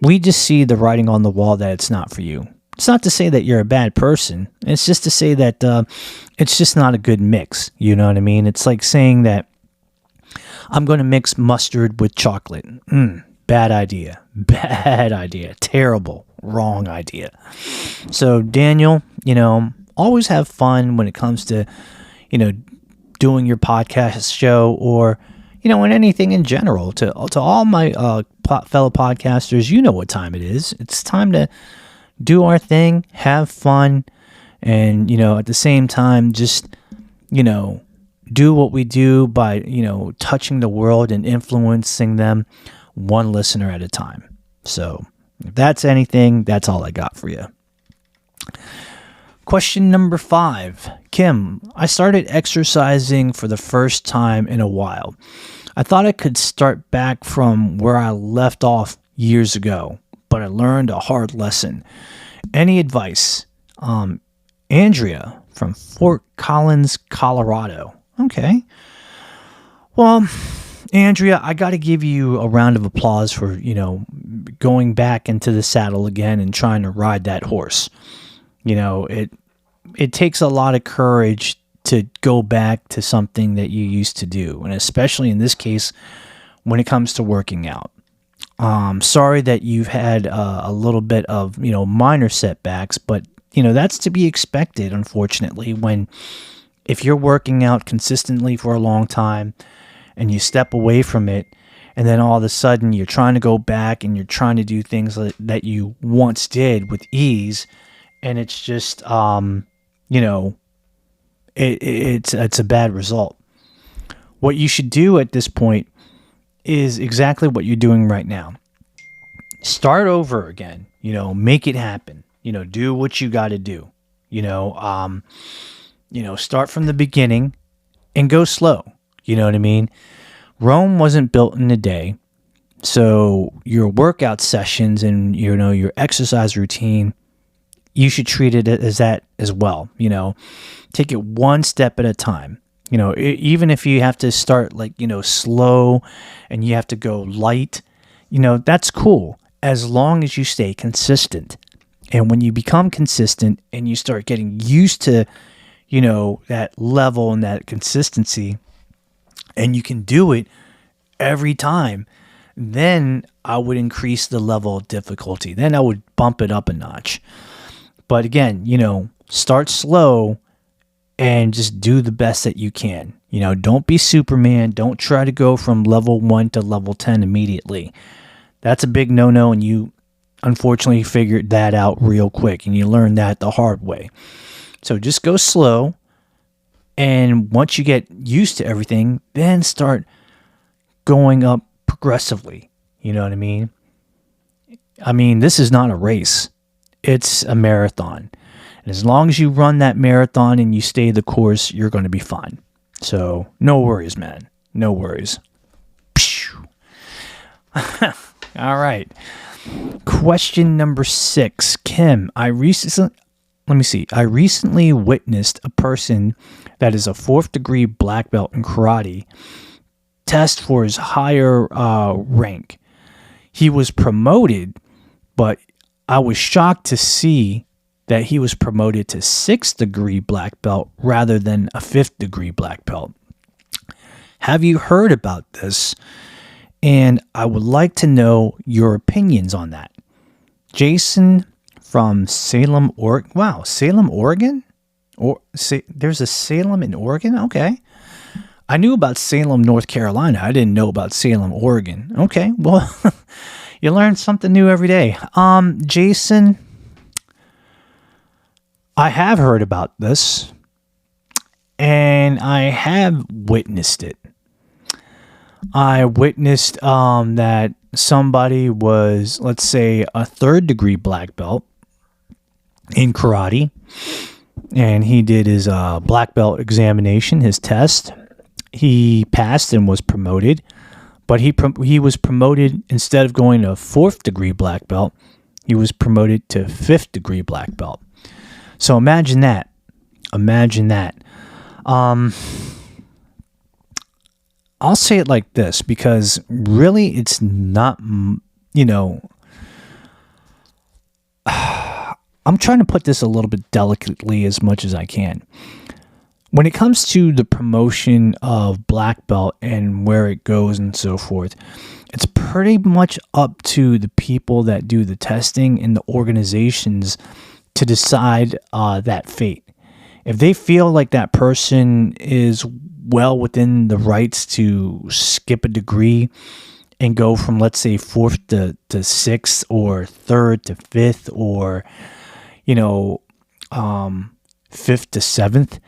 we just see the writing on the wall that it's not for you. It's not to say that you're a bad person. It's just to say that it's just not a good mix. You know what I mean? It's like saying that I'm going to mix mustard with chocolate. Bad idea. Bad idea. Terrible. Wrong idea. So, Daniel, always have fun when it comes to, doing your podcast show or, in anything in general. To all my fellow podcasters, you know what time it is. It's time to do our thing, have fun, and, at the same time, just, do what we do by, touching the world and influencing them one listener at a time. So if that's anything, that's all I got for you. Question number 5. Kim, I started exercising for the first time in a while. I thought I could start back from where I left off years ago, but I learned a hard lesson. Any advice? Andrea from Fort Collins, Colorado. Okay. Well, Andrea, I got to give you a round of applause for, going back into the saddle again and trying to ride that horse. It takes a lot of courage to go back to something that you used to do, and especially in this case, when it comes to working out. Sorry that you've had a little bit of, minor setbacks, but, that's to be expected, unfortunately, if you're working out consistently for a long time and you step away from it and then all of a sudden you're trying to go back and you're trying to do things that you once did with ease, and it's just it's a bad result. What you should do at this point is exactly what you're doing right now. Start over again, make it happen, do what you got to do, start from the beginning and go slow. You know what I mean? Rome wasn't built in a day. So your workout sessions and, your exercise routine, you should treat it as that as well. Take it one step at a time. Even if you have to start slow and you have to go light, that's cool as long as you stay consistent. And when you become consistent and you start getting used to, that level and that consistency, and you can do it every time, then I would increase the level of difficulty. Then I would bump it up a notch. But again, start slow and just do the best that you can. Don't be Superman. Don't try to go from level 1 to level 10 immediately. That's a big no-no, and you unfortunately figured that out real quick, and you learned that the hard way. So just go slow, and once you get used to everything, then start going up progressively. You know what I mean? This is not a race. It's a marathon. And as long as you run that marathon and you stay the course, you're going to be fine. So no worries, man. No worries. All right. Question number 6. Kim, I recently witnessed a person that is a 4th degree black belt in karate test for his higher rank. He was promoted, but I was shocked to see that he was promoted to 6th degree black belt rather than a 5th degree black belt. Have you heard about this? And I would like to know your opinions on that. Jason from Salem, Oregon. Wow, Salem, Oregon? There's a Salem in Oregon? Okay. I knew about Salem, North Carolina. I didn't know about Salem, Oregon. Okay, well, you learn something new every day. Jason, I have heard about this, and I have witnessed it. I witnessed that somebody was, let's say, a 3rd degree black belt in karate, and he did his black belt examination, his test. He passed and was promoted, but he was promoted, instead of going to 4th degree black belt, he was promoted to 5th degree black belt. So imagine that. I'll say it like this, because really it's not, I'm trying to put this a little bit delicately as much as I can. When it comes to the promotion of black belt and where it goes and so forth, it's pretty much up to the people that do the testing and the organizations to decide that fate. If they feel like that person is well within the rights to skip a degree and go from, let's say, 4th to 6th, or 3rd to 5th, or 5th to 7th,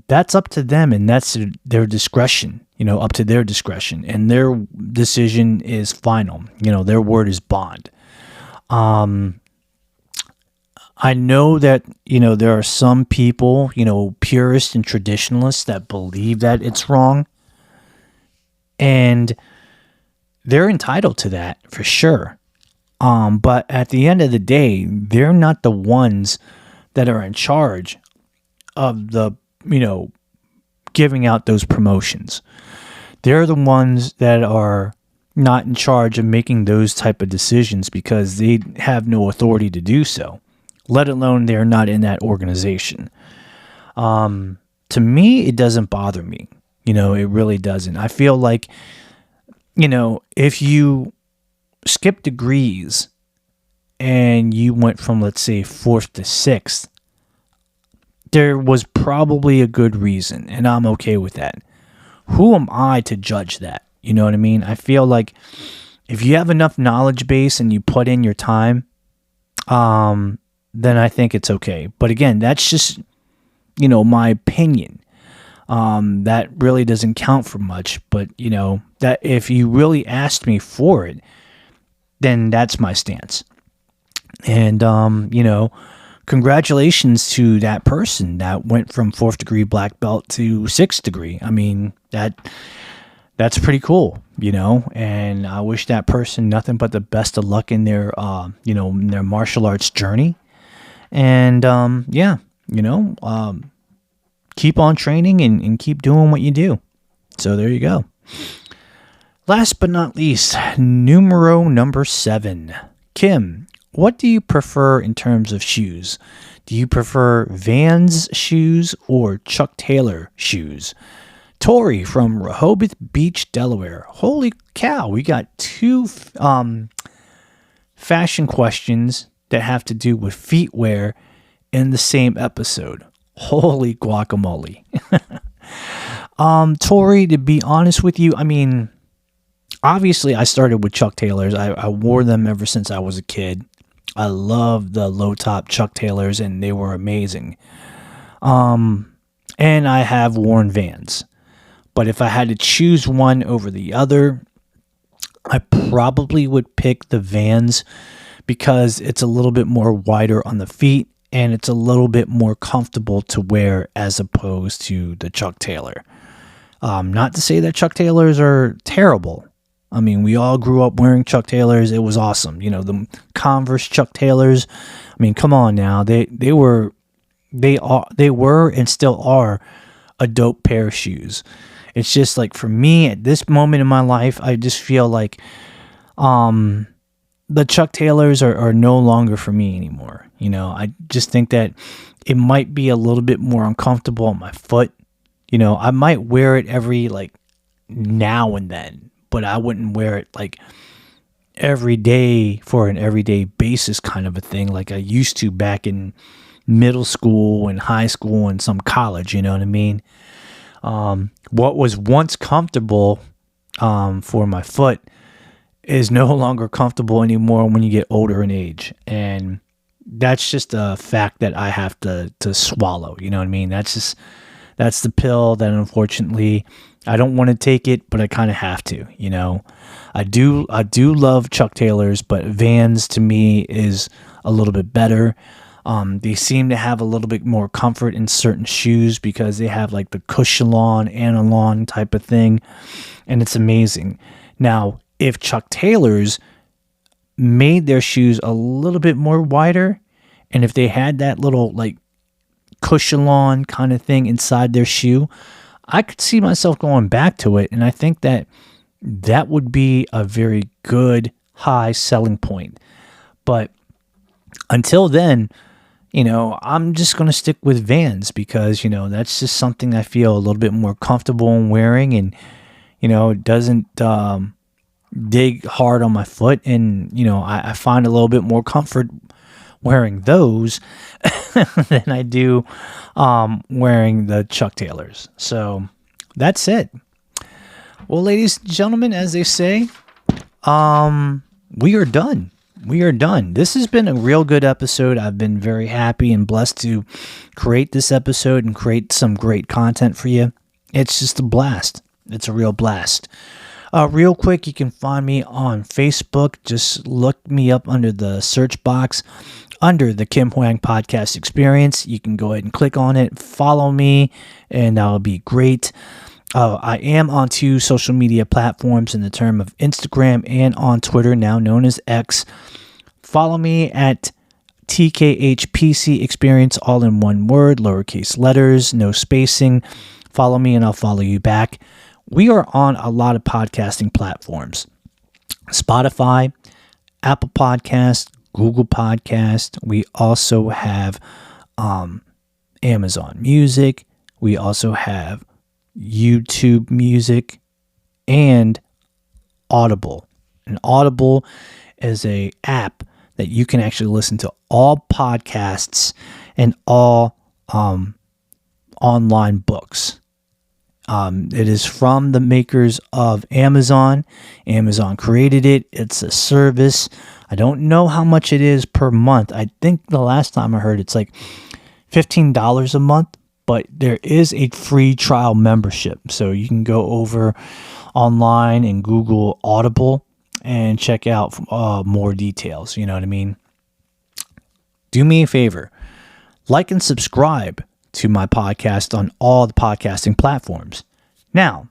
that's up to them, and that's their discretion, up to their discretion, and their decision is final. Their word is bond. I know that, there are some people, purists and traditionalists that believe that it's wrong, and they're entitled to that for sure. But at the end of the day, they're not the ones that are in charge of the, giving out those promotions. They're the ones that are not in charge of making those type of decisions, because they have no authority to do so, let alone they're not in that organization. To me, it doesn't bother me. It really doesn't. I feel like, if you skip degrees and you went from, let's say, 4th to 6th, there was probably a good reason, and I'm okay with that. Who am I to judge that? You know what I mean? I feel like if you have enough knowledge base and you put in your time, then I think it's okay. But again, that's just, my opinion. That really doesn't count for much. But, that if you really asked me for it, then that's my stance. And, congratulations to that person that went from 4th degree black belt to 6th degree. I mean, that's pretty cool, and I wish that person nothing but the best of luck in their, in their martial arts journey. And, keep on training and keep doing what you do. So there you go. Last but not least, number 7. Kim, what do you prefer in terms of shoes? Do you prefer Vans shoes or Chuck Taylor shoes? Tori from Rehoboth Beach, Delaware. Holy cow, we got 2 fashion questions that have to do with feetwear in the same episode. Holy guacamole. Tori, to be honest with you, I mean, obviously I started with Chuck Taylors. I wore them ever since I was a kid. I love the low top Chuck Taylors, and they were amazing. And I have worn Vans. But if I had to choose one over the other, I probably would pick the Vans because it's a little bit more wider on the feet and it's a little bit more comfortable to wear as opposed to the Chuck Taylor. Not to say that Chuck Taylors are terrible. I mean, we all grew up wearing Chuck Taylors. It was awesome. The Converse Chuck Taylors. I mean, come on now. They were and still are a dope pair of shoes. It's just like, for me at this moment in my life, I just feel like the Chuck Taylors are no longer for me anymore. I just think that it might be a little bit more uncomfortable on my foot. I might wear it every now and then, but I wouldn't wear it every day for an everyday basis kind of a thing like I used to back in middle school and high school and some college, you know what I mean? What was once comfortable for my foot is no longer comfortable anymore when you get older in age. And that's just a fact that I have to swallow, you know what I mean? That's the pill that unfortunately I don't want to take it, but I kind of have to, I do love Chuck Taylors, but Vans to me is a little bit better. They seem to have a little bit more comfort in certain shoes because they have the Cushalon, Analon type of thing, and it's amazing. Now, if Chuck Taylors made their shoes a little bit more wider, and if they had that little Cushalon kind of thing inside their shoe, I could see myself going back to it, and I think that would be a very good high selling point. But until then, I'm just going to stick with Vans because, that's just something I feel a little bit more comfortable in wearing, and, it doesn't dig hard on my foot, and, I find a little bit more comfort wearing those than I do wearing the Chuck Taylors. So that's it. Well, ladies and gentlemen, as they say, we are done. We are done. This has been a real good episode. I've been very happy and blessed to create this episode and create some great content for you. It's just a blast. It's a real blast. Real quick, you can find me on Facebook. Just look me up under the search box under the Kim Hoang Podcast Experience. You can go ahead and click on it, follow me, and that'll be great. I am on 2 social media platforms in the term of Instagram and on Twitter, now known as X. Follow me at TKHPC Experience, all in one word, lowercase letters, no spacing. Follow me and I'll follow you back. We are on a lot of podcasting platforms. Spotify, Apple Podcast, Google Podcast. We also have Amazon Music. We also have YouTube Music and Audible. And Audible is a app that you can actually listen to all podcasts and all online books. It is from the makers of Amazon. Amazon created it. It's a service. I don't know how much it is per month. I think the last time I heard it's like $15 a month, but there is a free trial membership. So you can go over online and Google Audible and check out more details. You know what I mean? Do me a favor. Like and subscribe to my podcast on all the podcasting platforms. Now,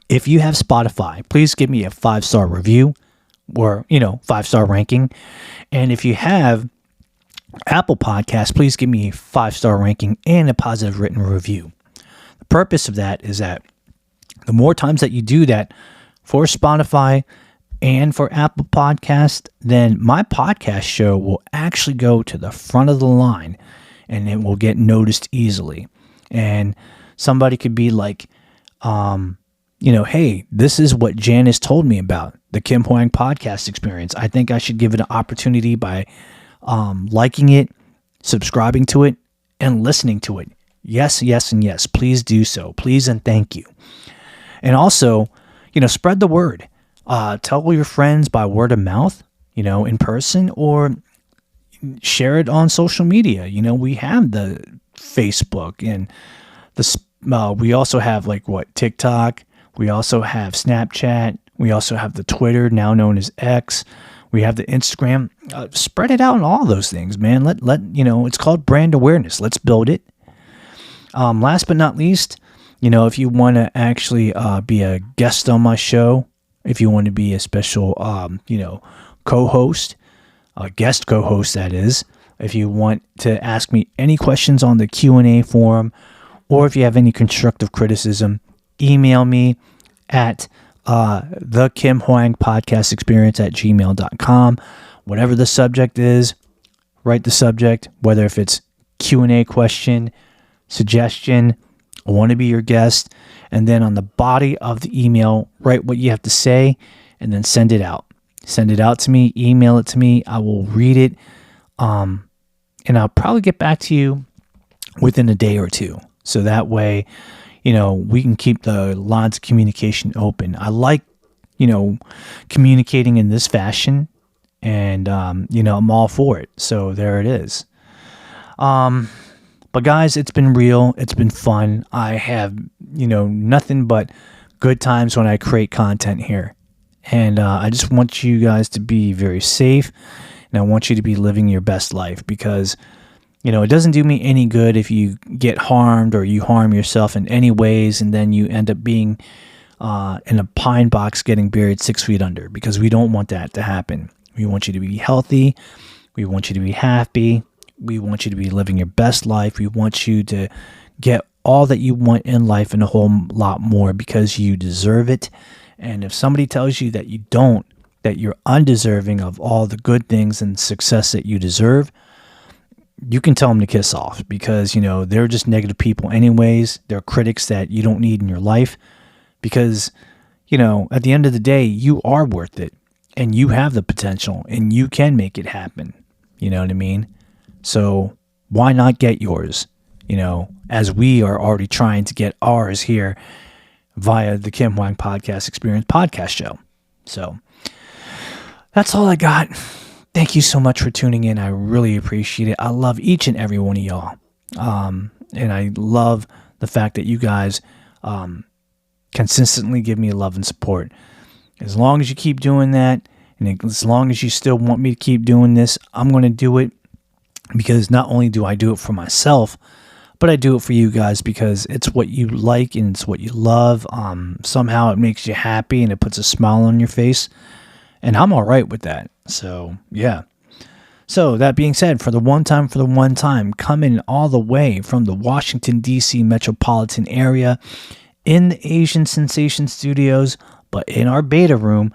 if you have Spotify, please give me a 5-star review or, 5-star ranking. And if you have Apple Podcasts, please give me a 5-star ranking and a positive written review. The purpose of that is that the more times that you do that for Spotify and for Apple Podcast, then my podcast show will actually go to the front of the line and it will get noticed easily. And somebody could be like, hey, this is what Janice told me about the Kim Hoang Podcast Experience. I think I should give it an opportunity by liking it, subscribing to it, and listening to it. Yes, yes, and yes. Please do so. Please and thank you. And also, spread the word. Tell your friends by word of mouth, in person, or share it on social media. We have the Facebook and we also have TikTok. We also have Snapchat. We also have the Twitter, now known as X. We have the Instagram. Spread it out on all those things, man. Let it's called brand awareness. Let's build it. Last but not least, if you want to actually be a guest on my show, if you want to be a special, co-host, a guest co-host, that is, if you want to ask me any questions on the Q&A forum, or if you have any constructive criticism, email me at the Kim Hoang Podcast Experience at gmail.com. Whatever the subject is, write the subject, whether if it's Q&A question, suggestion, I want to be your guest, and then on the body of the email, write what you have to say, and then send it out. Send it out to me, email it to me. I will read it, and I'll probably get back to you within a day or two. So that way, we can keep the lines of communication open. I like, communicating in this fashion, and, I'm all for it. So there it is. But guys, it's been real. It's been fun. I have, nothing but good times when I create content here. And I just want you guys to be very safe. And I want you to be living your best life because, it doesn't do me any good if you get harmed or you harm yourself in any ways. And then you end up being in a pine box getting buried 6 feet under, because we don't want that to happen. We want you to be healthy. We want you to be happy. We want you to be living your best life. We want you to get all that you want in life and a whole lot more because you deserve it. And if somebody tells you that you don't, that you're undeserving of all the good things and success that you deserve, you can tell them to kiss off because, they're just negative people anyways. They're critics that you don't need in your life because, at the end of the day, you are worth it and you have the potential and you can make it happen. You know what I mean? So why not get yours? As we are already trying to get ours here via the Kim Hoang Podcast Experience podcast show. So that's all I got. Thank you so much for tuning in. I really appreciate it. I love each and every one of y'all. And I love the fact that you guys consistently give me love and support. As long as you keep doing that, and as long as you still want me to keep doing this, I'm going to do it. Because not only do I do it for myself, but I do it for you guys because it's what you like and it's what you love. Somehow it makes you happy and it puts a smile on your face. And I'm all right with that. So, yeah. So, that being said, for the one time, coming all the way from the Washington DC Metropolitan Area in the Asian Sensation Studios, but in our beta room,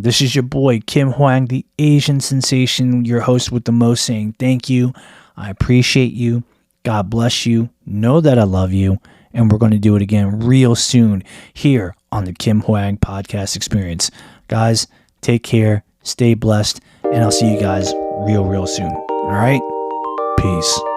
this is your boy, Kim Hoang, the Asian Sensation, your host with the most, saying thank you. I appreciate you. God bless you. Know that I love you. And we're going to do it again real soon here on the Kim Hoang Podcast Experience. Guys, take care. Stay blessed. And I'll see you guys real soon. All right? Peace.